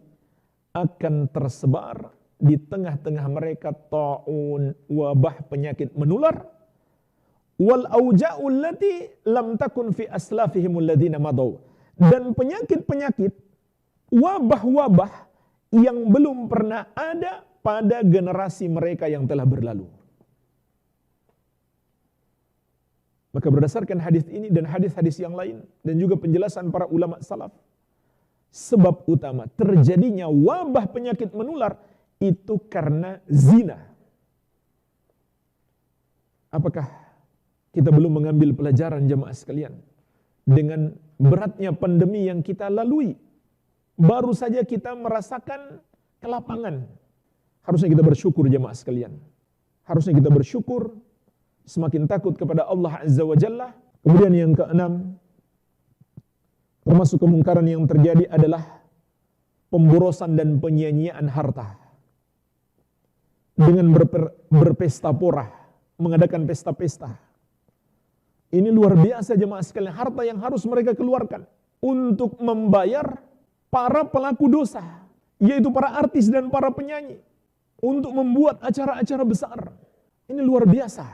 akan tersebar di tengah-tengah mereka ta'un, wabah penyakit menular, wal auja'u allati lam takun fi aslafihimul ladzina madaw, dan penyakit-penyakit, wabah-wabah yang belum pernah ada pada generasi mereka yang telah berlalu. Maka berdasarkan hadis ini dan hadis-hadis yang lain dan juga penjelasan para ulama salaf, sebab utama terjadinya wabah penyakit menular itu karena zina. Apakah kita belum mengambil pelajaran jemaah sekalian dengan beratnya pandemi yang kita lalui? Baru saja kita merasakan kelapangan. Harusnya kita bersyukur jemaah sekalian. Harusnya kita bersyukur, semakin takut kepada Allah Azza wa Jalla. Kemudian yang keenam, termasuk kemungkaran yang terjadi adalah pemborosan dan penyia-nyiaan harta. Dengan berpesta porah, mengadakan pesta-pesta. Ini luar biasa jemaah sekalian, harta yang harus mereka keluarkan untuk membayar para pelaku dosa, yaitu para artis dan para penyanyi, untuk membuat acara-acara besar. Ini luar biasa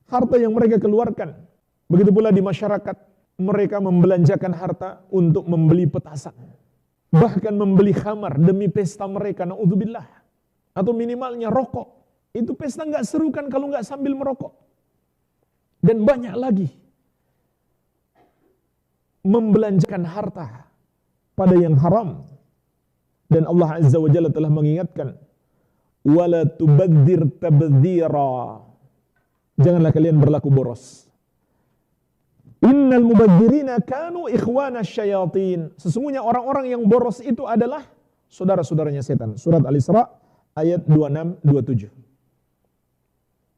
harta yang mereka keluarkan. Begitu pula di masyarakat, mereka membelanjakan harta untuk membeli petasan, bahkan membeli khamar demi pesta mereka, naudzubillah. Atau minimalnya rokok. Itu pesta nggak seru kan kalau nggak sambil merokok. Dan banyak lagi membelanjakan harta pada yang haram. Dan Allah Azza wa Jalla telah mengingatkan, wala tubadzir tabdzira, janganlah kalian berlaku boros. Innal mubadzirina kanu ikhwana syayatin, sesungguhnya orang-orang yang boros itu adalah saudara-saudaranya setan. Surat Al-Isra ayat 26-27.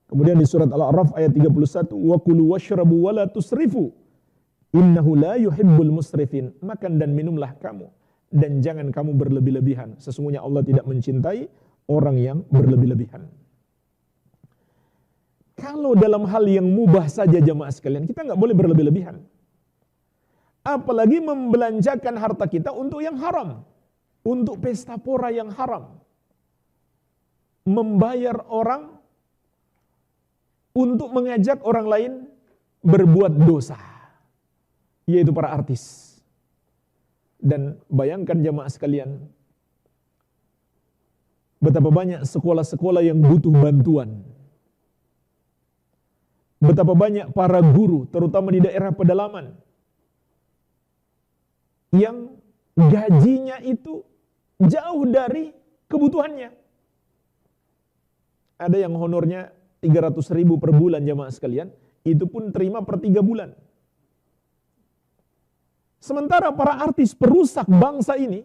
Kemudian di surat Al-A'raf ayat 31, wa kulu washrabu wa la tusrifu innahu la yuhibbul musrifin, makan dan minumlah kamu dan jangan kamu berlebih-lebihan, sesungguhnya Allah tidak mencintai orang yang berlebih-lebihan. Kalau dalam hal yang mubah saja jamaah sekalian, kita nggak boleh berlebih-lebihan. Apalagi membelanjakan harta kita untuk yang haram, untuk pesta pora yang haram, membayar orang untuk mengajak orang lain berbuat dosa, yaitu para artis. Dan bayangkan jamaah sekalian, betapa banyak sekolah-sekolah yang butuh bantuan. Betapa banyak para guru, terutama di daerah pedalaman, yang gajinya itu jauh dari kebutuhannya. Ada yang honornya 300.000 per bulan jamaah sekalian, itu pun terima per 3 bulan. Sementara para artis perusak bangsa ini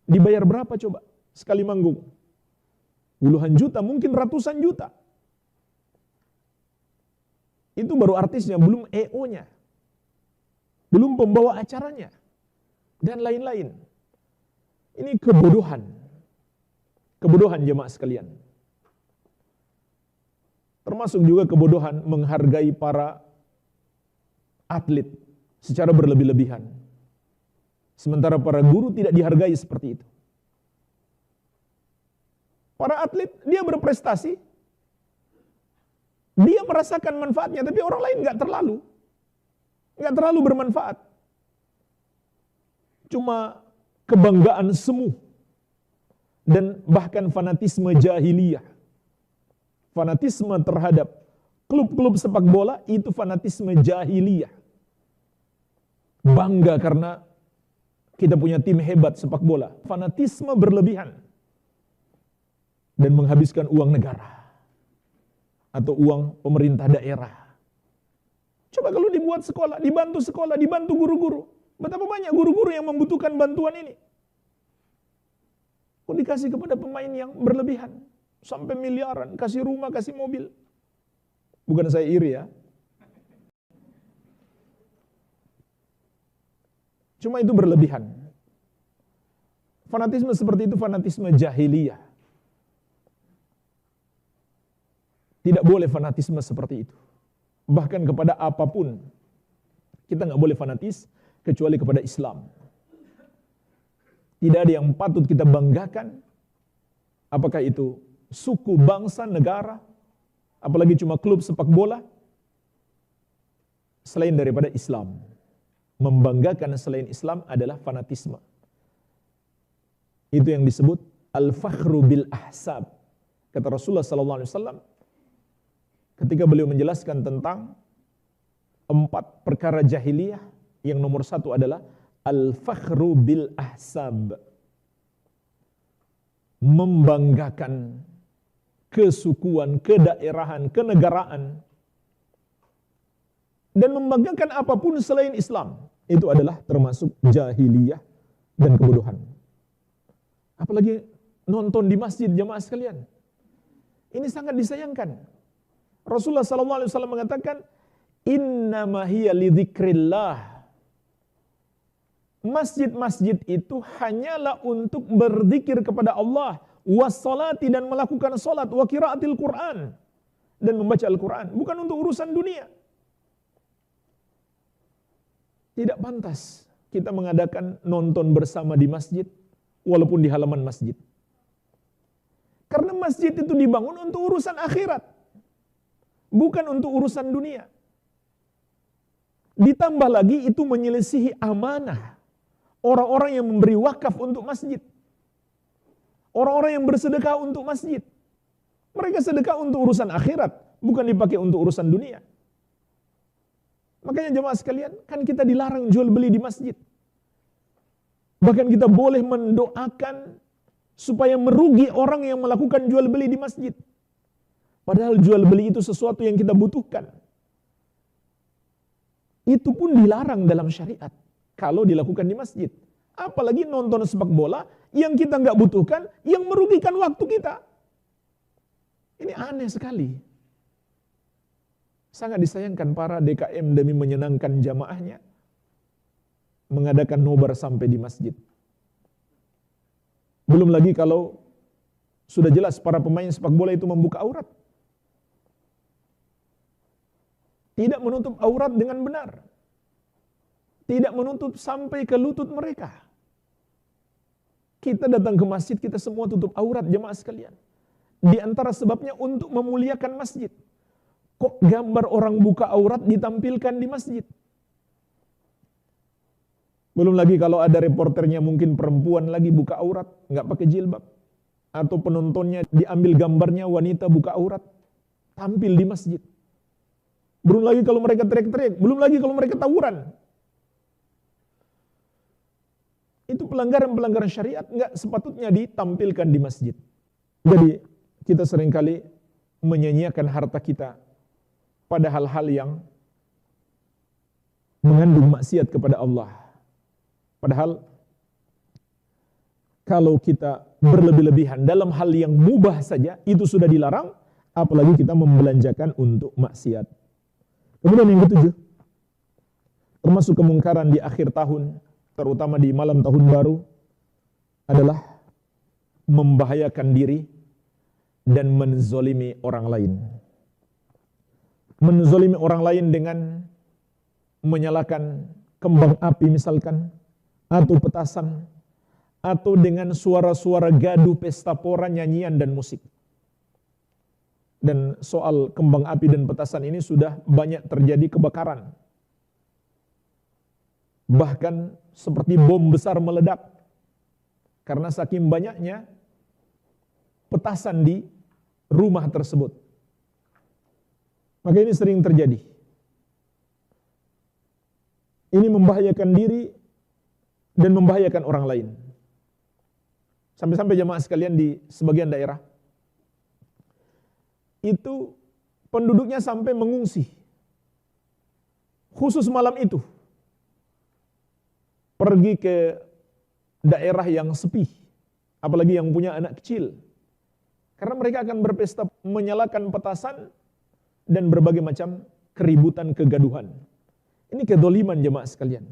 dibayar berapa coba sekali manggung? Puluhan juta, mungkin ratusan juta. Itu baru artisnya, belum EO-nya, belum pembawa acaranya, dan lain-lain. Ini kebodohan. Kebodohan jemaah sekalian. Termasuk juga kebodohan menghargai para atlet secara berlebih-lebihan. Sementara para guru tidak dihargai seperti itu. Para atlet, dia berprestasi, dia merasakan manfaatnya, tapi orang lain nggak terlalu bermanfaat. Cuma kebanggaan semu dan bahkan fanatisme jahiliyah. Fanatisme terhadap klub-klub sepak bola itu fanatisme jahiliyah. Bangga karena kita punya tim hebat sepak bola. Fanatisme berlebihan. Dan menghabiskan uang negara. Atau uang pemerintah daerah. Coba kalau dibuat sekolah, dibantu guru-guru. Betapa banyak guru-guru yang membutuhkan bantuan ini. Kok dikasih kepada pemain yang berlebihan? Sampai miliaran, kasih rumah, kasih mobil. Bukan saya iri ya. Cuma itu berlebihan. Fanatisme seperti itu fanatisme jahiliyah. Tidak boleh fanatisme seperti itu. Bahkan kepada apapun. Kita nggak boleh fanatis kecuali kepada Islam. Tidak ada yang patut kita banggakan. Apakah itu suku, bangsa, negara, apalagi cuma klub sepak bola, selain daripada Islam. Membanggakan selain Islam adalah fanatisme. Itu yang disebut al-fakhru bil ahsab. Kata Rasulullah SAW ketika beliau menjelaskan tentang 4 perkara jahiliyah, yang nomor 1 adalah al-fakhru bil ahsab. Membanggakan kesukuan, kedaerahan, kenegaraan, dan membanggakan apapun selain Islam. Itu adalah termasuk jahiliyah dan kebodohan. Apalagi nonton di masjid, jamaah sekalian. Ini sangat disayangkan. Rasulullah SAW mengatakan, innama hiya lidzikrillah. Masjid-masjid itu hanyalah untuk berzikir kepada Allah, wassalati, dan melakukan salat, wa qiraatil Quran, dan membaca Al-Quran, bukan untuk urusan dunia. Tidak pantas kita mengadakan nonton bersama di masjid, walaupun di halaman masjid. Karena masjid itu dibangun untuk urusan akhirat, bukan untuk urusan dunia. Ditambah lagi itu menyelisihi amanah orang-orang yang memberi wakaf untuk masjid. Orang-orang yang bersedekah untuk masjid. Mereka sedekah untuk urusan akhirat, bukan dipakai untuk urusan dunia. Makanya jemaah sekalian, kan kita dilarang jual beli di masjid. Bahkan kita boleh mendoakan supaya merugi orang yang melakukan jual beli di masjid. Padahal jual beli itu sesuatu yang kita butuhkan. Itu pun dilarang dalam syariat kalau dilakukan di masjid. Apalagi nonton sepak bola yang kita nggak butuhkan, yang merugikan waktu kita. Ini aneh sekali. Sangat disayangkan para DKM demi menyenangkan jamaahnya mengadakan nobar sampai di masjid. Belum lagi kalau sudah jelas para pemain sepak bola itu membuka aurat. Tidak menutup aurat dengan benar. Tidak menutup sampai ke lutut mereka. Kita datang ke masjid, kita semua tutup aurat, jemaah sekalian. Di antara sebabnya untuk memuliakan masjid. Kok gambar orang buka aurat ditampilkan di masjid? Belum lagi kalau ada reporternya mungkin perempuan lagi buka aurat, nggak pakai jilbab. Atau penontonnya diambil gambarnya wanita buka aurat, tampil di masjid. Belum lagi kalau mereka teriak-teriak, belum lagi kalau mereka tawuran. Itu pelanggaran-pelanggaran syariat nggak sepatutnya ditampilkan di masjid. Jadi kita seringkali menyia-nyiakan harta kita pada hal-hal yang mengandung maksiat kepada Allah. Padahal kalau kita berlebih-lebihan dalam hal yang mubah saja, itu sudah dilarang, apalagi kita membelanjakan untuk maksiat. Kemudian yang ketujuh, termasuk kemungkaran di akhir tahun, terutama di malam tahun baru, adalah membahayakan diri dan menzolimi orang lain. Menzolimi orang lain dengan menyalakan kembang api misalkan, atau petasan, atau dengan suara-suara gaduh, pesta pora, nyanyian, dan musik. Dan soal kembang api dan petasan ini sudah banyak terjadi kebakaran. Bahkan seperti bom besar meledak. Karena saking banyaknya petasan di rumah tersebut. Maka ini sering terjadi. Ini membahayakan diri dan membahayakan orang lain. Sampai-sampai jemaah sekalian di sebagian daerah, itu penduduknya sampai mengungsi. Khusus malam itu. Pergi ke daerah yang sepi. Apalagi yang punya anak kecil. Karena mereka akan berpesta menyalakan petasan dan berbagai macam keributan, kegaduhan. Ini kedoliman jemaah sekalian.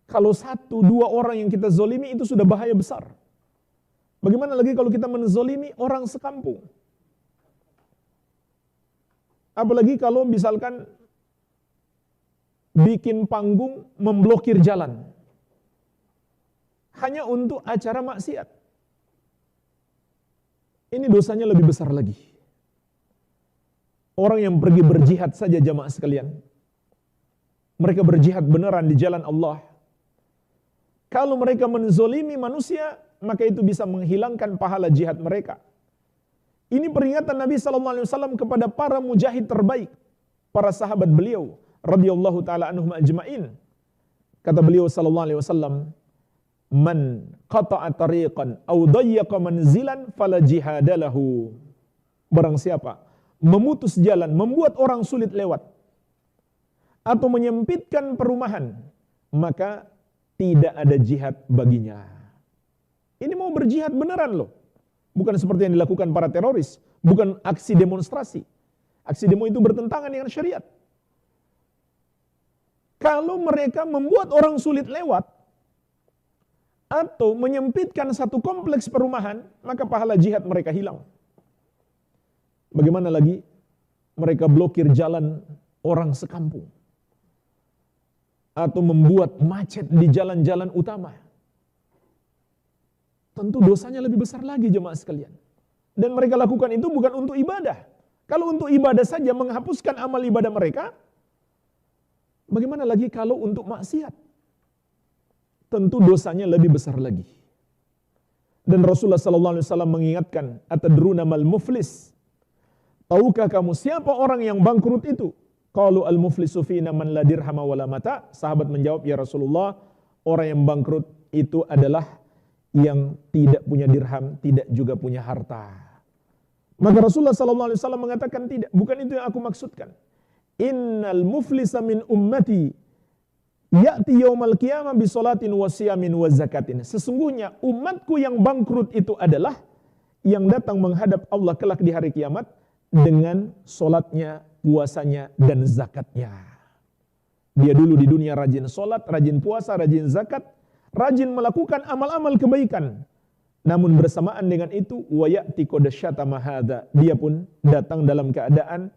Kalau 1-2 orang yang kita zolimi itu sudah bahaya besar. Bagaimana lagi kalau kita menzolimi orang sekampung? Apalagi kalau misalkan bikin panggung memblokir jalan. Hanya untuk acara maksiat. Ini dosanya lebih besar lagi. Orang yang pergi berjihad saja jamaah sekalian. Mereka berjihad beneran di jalan Allah. Kalau mereka menzolimi manusia, maka itu bisa menghilangkan pahala jihad mereka. Ini peringatan Nabi SAW kepada para mujahid terbaik, para sahabat beliau, radhiyallahu taala anhum ajma'in. Kata beliau SAW, "Man qata'a tariqan aw dayyaqa manzilan fala jihadalahu." Barang siapa memutus jalan, membuat orang sulit lewat, atau menyempitkan perumahan, maka tidak ada jihad baginya. Ini mau berjihad beneran loh. Bukan seperti yang dilakukan para teroris. Bukan aksi demonstrasi. Aksi demo itu bertentangan dengan syariat. Kalau mereka membuat orang sulit lewat, atau menyempitkan satu kompleks perumahan, maka pahala jihad mereka hilang. Bagaimana lagi mereka blokir jalan orang sekampung, atau membuat macet di jalan-jalan utama. Tentu dosanya lebih besar lagi jemaah sekalian. Dan mereka lakukan itu bukan untuk ibadah. Kalau untuk ibadah saja menghapuskan amal ibadah mereka, bagaimana lagi kalau untuk maksiat? Tentu dosanya lebih besar lagi. Dan Rasulullah SAW mengingatkan, "Atadruna mal muflis?" Tahukah kamu siapa orang yang bangkrut itu? Qalu al-muflisu fina man la dirhama wala mata. Sahabat menjawab, "Ya Rasulullah, orang yang bangkrut itu adalah yang tidak punya dirham, tidak juga punya harta." Maka Rasulullah SAW mengatakan, tidak, bukan itu yang aku maksudkan. Innal muflisa min ummati ya'ti yaumal qiyamah bi sholatin wa siyamin wa zakatin. Sesungguhnya umatku yang bangkrut itu adalah yang datang menghadap Allah kelak di hari kiamat dengan solatnya, puasanya, dan zakatnya. Dia dulu di dunia rajin solat, rajin puasa, rajin zakat, rajin melakukan amal-amal kebaikan. Namun bersamaan dengan itu, wa ya'ti qad syatama hadza. Dia pun datang dalam keadaan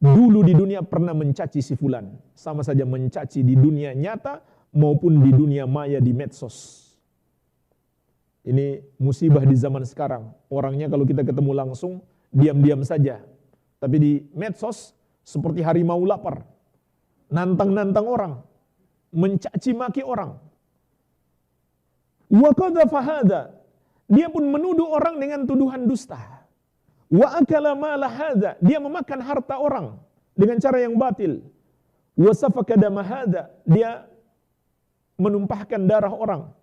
dulu di dunia pernah mencaci si fulan. Sama saja mencaci di dunia nyata maupun di dunia maya di medsos. Ini musibah di zaman sekarang. Orangnya kalau kita ketemu langsung, diam-diam saja. Tapi di medsos seperti harimau lapar. Nantang-nantang orang. Mencaci maki orang. Wa qadhafa hadza. Dia pun menuduh orang dengan tuduhan dusta. Wa akala mala hadza. Dia memakan harta orang dengan cara yang batil. Wa safaka dama hadza. Dia menumpahkan darah orang,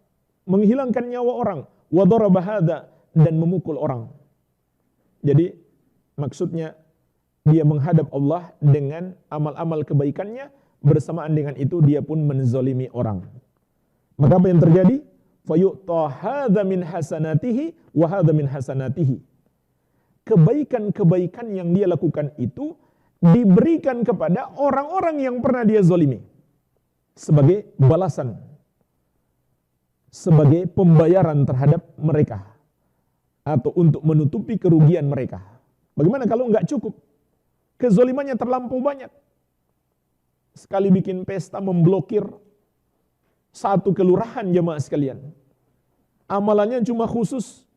menghilangkan nyawa orang. Wa daraba hadza. Dan memukul orang. Jadi maksudnya dia menghadap Allah dengan amal-amal kebaikannya, bersamaan dengan itu dia pun menzalimi orang. Maka apa yang terjadi? Fayu'ta hadza min hasanatihi wa hadza min hasanatihi. Kebaikan-kebaikan yang dia lakukan itu diberikan kepada orang-orang yang pernah dia zalimi sebagai balasan, sebagai pembayaran terhadap mereka, atau untuk menutupi kerugian mereka. Bagaimana kalau enggak cukup? Kezalimannya terlampau banyak. Sekali bikin pesta memblokir satu kelurahan jemaah sekalian. Amalannya cuma khusus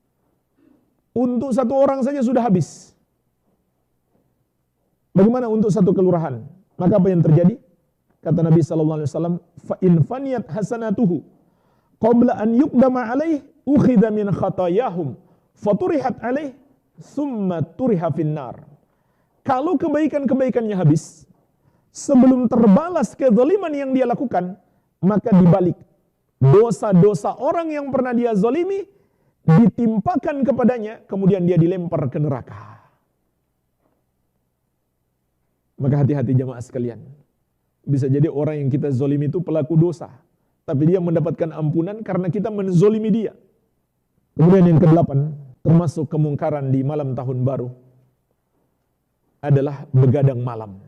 untuk satu orang saja sudah habis. Bagaimana untuk satu kelurahan? Maka apa yang terjadi? Kata Nabi SAW, fa in faniyat hasanatuhu qabla an yuqdama alaih ukhidha min khatayahum faturihat alaih summa turiha finnar. Kalau kebaikan-kebaikannya habis, sebelum terbalas kezaliman yang dia lakukan, maka dibalik dosa-dosa orang yang pernah dia zalimi ditimpakan kepadanya, kemudian dia dilempar ke neraka. Maka hati-hati jamaah sekalian. Bisa jadi orang yang kita zalimi itu pelaku dosa, tapi dia mendapatkan ampunan karena kita menzalimi dia. Kemudian yang ke-8, termasuk kemungkaran di malam tahun baru adalah begadang malam.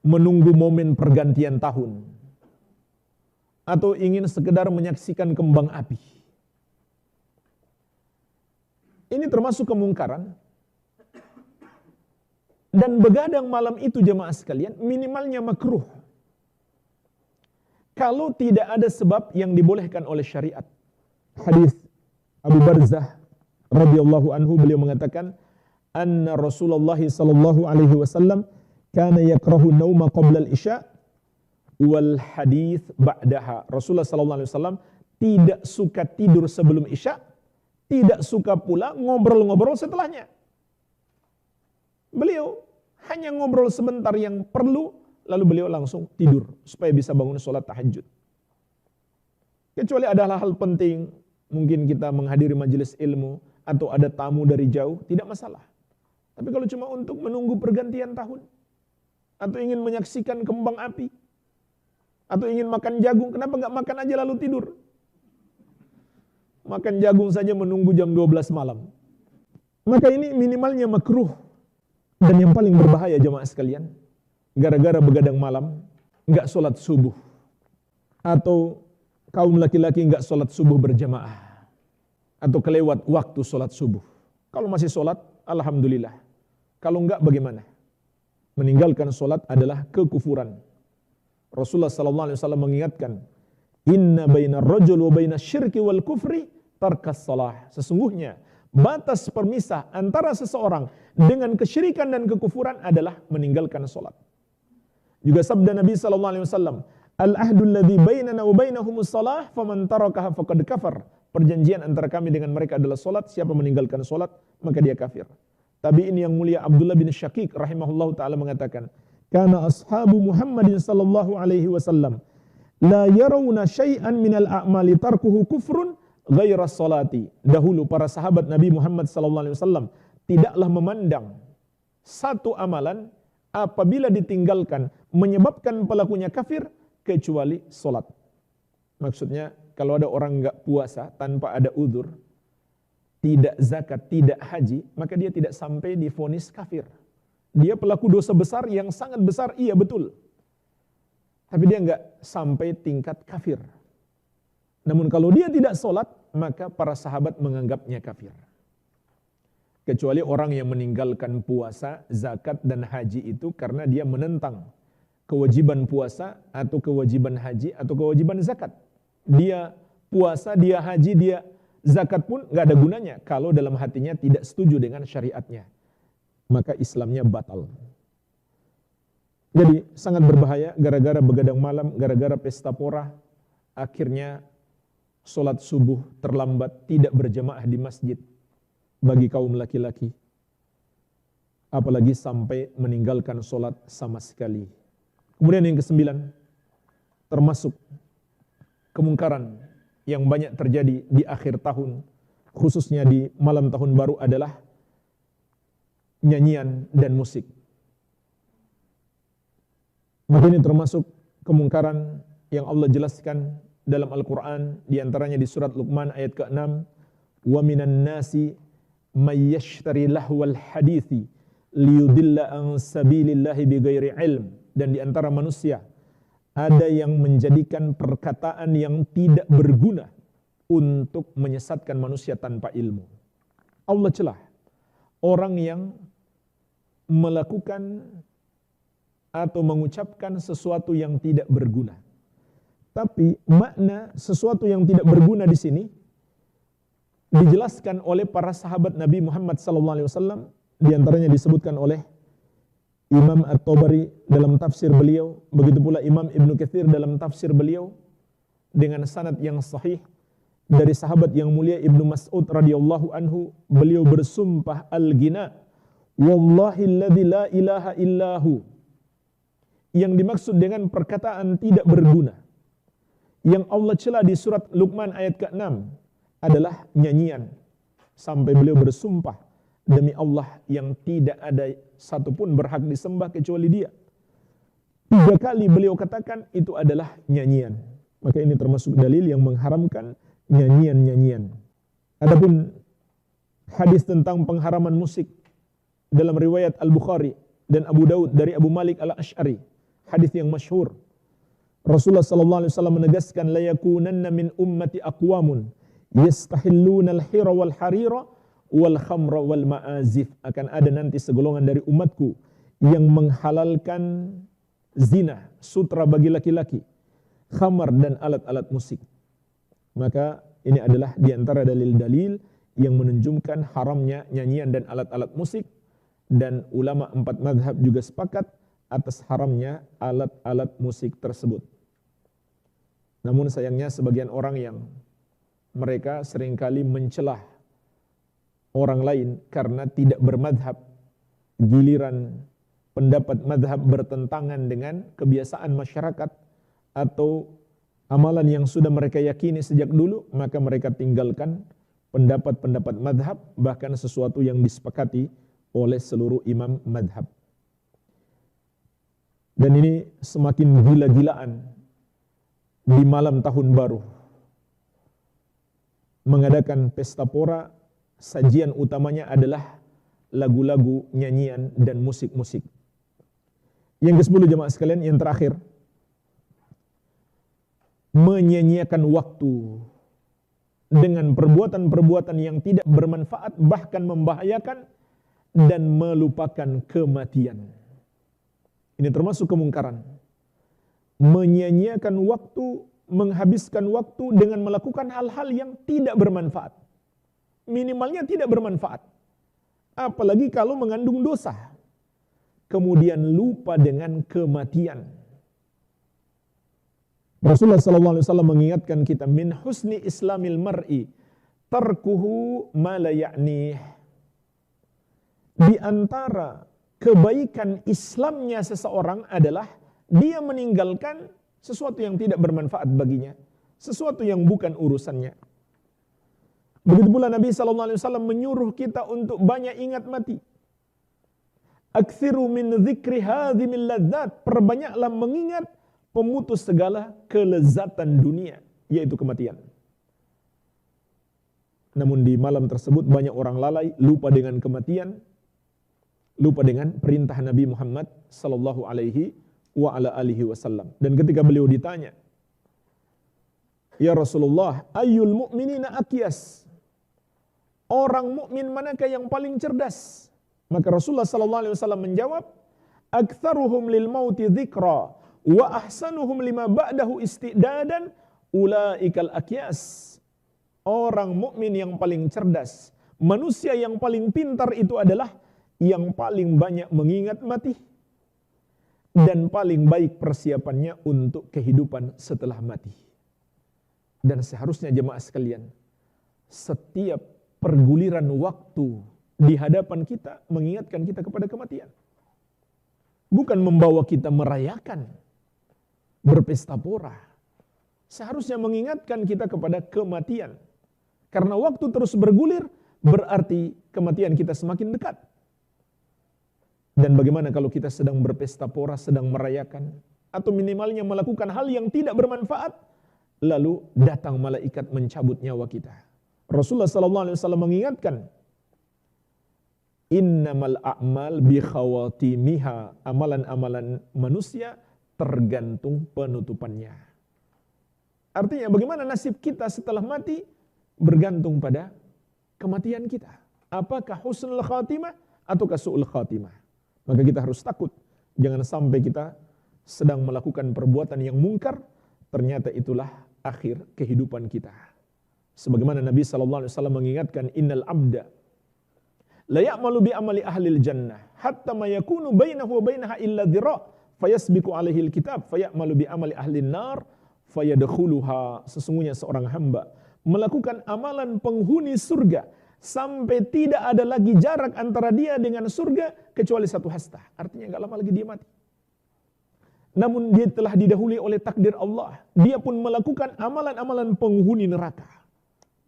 Menunggu momen pergantian tahun. atau ingin sekedar menyaksikan kembang api. Ini termasuk kemungkaran. Dan begadang malam itu jemaah sekalian minimalnya makruh. Kalau tidak ada sebab yang dibolehkan oleh syariat. Hadis Abu Barzah radhiyallahu anhu, beliau mengatakan, anna Rasulullah sallallahu alaihi wasallam kana yakrahu nauma qabla al-isya wal hadis ba'daha. Rasulullah sallallahu alaihi wasallam tidak suka tidur sebelum isya, tidak suka pula ngobrol-ngobrol setelahnya. Beliau hanya ngobrol sebentar yang perlu, lalu beliau langsung tidur supaya bisa bangun sholat tahajud. Kecuali ada hal-hal penting, mungkin kita menghadiri majelis ilmu atau ada tamu dari jauh, tidak masalah. Tapi kalau cuma untuk menunggu pergantian tahun, atau ingin menyaksikan kembang api, atau ingin makan jagung, kenapa nggak makan aja lalu tidur? Makan jagung saja menunggu jam 12 malam. Maka ini minimalnya makruh. Dan yang paling berbahaya jemaah sekalian, gara-gara begadang malam, nggak sholat subuh. Atau kaum laki-laki nggak sholat subuh berjamaah. Atau kelewat waktu sholat subuh. Kalau masih sholat, alhamdulillah. Kalau nggak bagaimana? Meninggalkan sholat adalah kekufuran. Rasulullah SAW mengingatkan, inna baina rajul wa baina syirki wal kufri tarkas salah. Sesungguhnya, batas permisah antara seseorang dengan kesyirikan dan kekufuran adalah meninggalkan sholat. Juga sabda Nabi SAW, al-ahdul ladzi bainana wa bainahumus salah, faman tarakaha faqad kafar. Perjanjian antara kami dengan mereka adalah sholat, siapa meninggalkan sholat, maka dia kafir. Tabi'in yang mulia Abdullah bin Syakik rahimahullahu ta'ala mengatakan, kana ashabu Muhammadin sallallahu alaihi wasallam la yarawna syai'an minal a'mali tarkuhu kufrun ghaira salati. Dahulu para sahabat Nabi Muhammad SAW tidaklah memandang satu amalan apabila ditinggalkan menyebabkan pelakunya kafir kecuali salat. Maksudnya kalau ada orang enggak puasa tanpa ada uzur, tidak zakat, tidak haji, maka dia tidak sampai divonis kafir. Dia pelaku dosa besar yang sangat besar, iya betul. Tapi dia enggak sampai tingkat kafir. Namun kalau dia tidak sholat, maka para sahabat menganggapnya kafir. Kecuali orang yang meninggalkan puasa, zakat, dan haji itu karena dia menentang kewajiban puasa atau kewajiban haji atau kewajiban zakat. Dia puasa, dia haji, dia zakat pun nggak ada gunanya kalau dalam hatinya tidak setuju dengan syariatnya. Maka Islamnya batal. Jadi sangat berbahaya gara-gara begadang malam, gara-gara pesta pora, akhirnya sholat subuh terlambat, tidak berjamaah di masjid bagi kaum laki-laki. Apalagi sampai meninggalkan sholat sama sekali. Kemudian yang ke-9, termasuk kemungkaran yang banyak terjadi di akhir tahun, khususnya di malam tahun baru adalah nyanyian dan musik. Maka ini termasuk kemungkaran yang Allah jelaskan dalam Al-Quran, diantaranya di surat Luqman ayat ke-6, wa minan nasi may yashtari lahwal hadithi liyudilla an sabilillahi bighairi ilm. Dan di antara manusia ada yang menjadikan perkataan yang tidak berguna untuk menyesatkan manusia tanpa ilmu. Allah celah orang yang melakukan atau mengucapkan sesuatu yang tidak berguna. Tapi makna sesuatu yang tidak berguna di sini dijelaskan oleh para sahabat Nabi Muhammad SAW. Di antaranya disebutkan oleh Imam At-Tabari dalam tafsir beliau, begitu pula Imam Ibnu Katsir dalam tafsir beliau dengan sanad yang sahih dari sahabat yang mulia Ibnu Mas'ud radhiyallahu anhu. Beliau bersumpah al-ghina, wallahi alladzi la ilaha illahu. Yang dimaksud dengan perkataan tidak berguna yang Allah cela di surat Luqman ayat ke-6 adalah nyanyian. Sampai beliau bersumpah, demi Allah yang tidak ada satupun berhak disembah kecuali Dia. 3 kali beliau katakan itu adalah nyanyian. Maka ini termasuk dalil yang mengharamkan nyanyian-nyanyian. Adapun hadis tentang pengharaman musik dalam riwayat Al-Bukhari dan Abu Daud dari Abu Malik Al-Asy'ari, hadis yang masyhur, Rasulullah sallallahu alaihi wasallam menegaskan la yakunanna min ummati aqwamun yastahilluna al-hira wal harira wal khamra wal ma'azif. Akan ada nanti segolongan dari umatku yang menghalalkan zina, sutra bagi laki-laki, khamar dan alat-alat musik. Maka ini adalah di antara dalil-dalil yang menunjukkan haramnya nyanyian dan alat-alat musik, dan ulama 4 mazhab juga sepakat atas haramnya alat-alat musik tersebut. Namun sayangnya sebagian orang yang mereka seringkali mencelah orang lain karena tidak bermadhab, giliran pendapat madhab bertentangan dengan kebiasaan masyarakat atau amalan yang sudah mereka yakini sejak dulu, maka mereka tinggalkan pendapat-pendapat madhab, bahkan sesuatu yang disepakati oleh seluruh imam madhab. Dan ini semakin gila-gilaan di malam tahun baru. Mengadakan pesta pora, sajian utamanya adalah lagu-lagu, nyanyian, dan musik-musik. Yang ke-10 jemaah sekalian, yang terakhir, menyanyiakan waktu dengan perbuatan-perbuatan yang tidak bermanfaat, bahkan membahayakan, dan melupakan kematian. Ini termasuk kemungkaran. Menyanyiakan waktu, menghabiskan waktu dengan melakukan hal-hal yang tidak bermanfaat. Minimalnya tidak bermanfaat. Apalagi kalau mengandung dosa. Kemudian lupa dengan kematian. Rasulullah SAW mengingatkan kita, min husni islamil mar'i tarkuhu ma la ya'nih. Di antara kebaikan Islamnya seseorang adalah dia meninggalkan sesuatu yang tidak bermanfaat baginya, sesuatu yang bukan urusannya. Begitu pula Nabi SAW menyuruh kita untuk banyak ingat mati. Aktsiru min dzikri hadhimil ladzat, perbanyaklah mengingat pemutus segala kelezatan dunia, yaitu kematian. Namun di malam tersebut banyak orang lalai, lupa dengan kematian, lupa dengan perintah Nabi Muhammad sallallahu alaihi wa ala alihi wasallam. Dan ketika beliau ditanya, "Ya Rasulullah, ayyul mu'minina akyas?" Orang mukmin manakah yang paling cerdas? Maka Rasulullah sallallahu alaihi wasallam menjawab, "Aktsaruhum lil mauti dzikra wa ahsanuhum lima ba'dahu istidadan ulaikal akyas." Orang mukmin yang paling cerdas, manusia yang paling pintar itu adalah yang paling banyak mengingat mati dan paling baik persiapannya untuk kehidupan setelah mati. Dan seharusnya jemaah sekalian, setiap perguliran waktu di hadapan kita mengingatkan kita kepada kematian. Bukan membawa kita merayakan, berpesta pora. Seharusnya mengingatkan kita kepada kematian. Karena waktu terus bergulir, berarti kematian kita semakin dekat. Dan bagaimana kalau kita sedang berpesta pora, sedang merayakan, atau minimalnya melakukan hal yang tidak bermanfaat, lalu datang malaikat mencabut nyawa kita. Rasulullah SAW mengingatkan, innamal a'mal bi khawatimiha, amalan-amalan manusia tergantung penutupannya. Artinya bagaimana nasib kita setelah mati bergantung pada kematian kita. Apakah husnul khatimah ataukah su'ul khatimah? Maka kita harus takut, jangan sampai kita sedang melakukan perbuatan yang mungkar, ternyata itulah akhir kehidupan kita. Sebagaimana Nabi SAW mengingatkan, innal abda la ya'malu bi amali ahlil jannah hatta ma yakunu bainahu wa bainaha illa dhira' fayasbiqu alaihi alkitab fayamalu bi amali ahlin nar fayadkhuluha. Sesungguhnya seorang hamba melakukan amalan penghuni surga sampai tidak ada lagi jarak antara dia dengan surga kecuali 1 hasta. Artinya enggak lama lagi dia mati. Namun dia telah didahului oleh takdir Allah. Dia pun melakukan amalan-amalan penghuni neraka.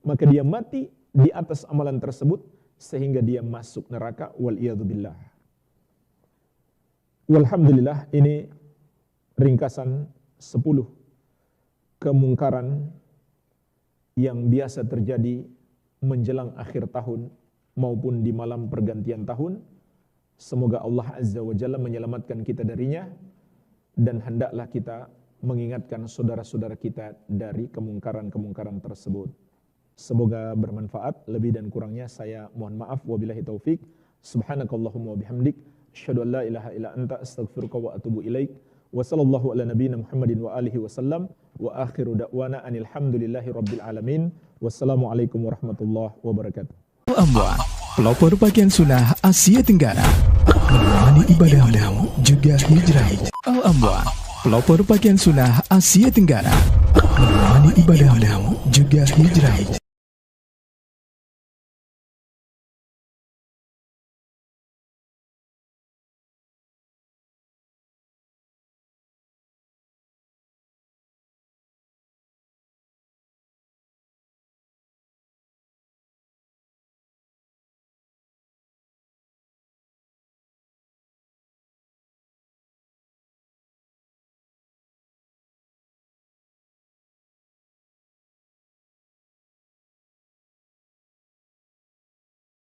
Maka dia mati di atas amalan tersebut sehingga dia masuk neraka, wal'iyadzubillah. Walhamdulillah, ini ringkasan 10 kemungkaran yang biasa terjadi menjelang akhir tahun maupun di malam pergantian tahun. Semoga Allah Azza wa Jalla menyelamatkan kita darinya, dan hendaklah kita mengingatkan saudara-saudara kita dari kemungkaran-kemungkaran tersebut. Semoga bermanfaat. Lebih dan kurangnya saya mohon maaf. Wabillahi taufik. Subhanakallahumma wa bihamdik. Asyhadu an la ilaha illa anta astaghfiruka wa atubu ilaik. Wa sallallahu ala nabiyyina Muhammadin wa alihi wasallam. Wa akhiru da'wana anil hamdulillahi rabbil alamin. Wassalamualaikum warahmatullahi wabarakatuh. Al-Amwan, pelopor pakaian sunnah Asia Tenggara, menemani ibadahmu juga hijrah. Al-Amwan, pelopor pakaian sunnah Asia Tenggara, menemani ibadahmu juga hijrah.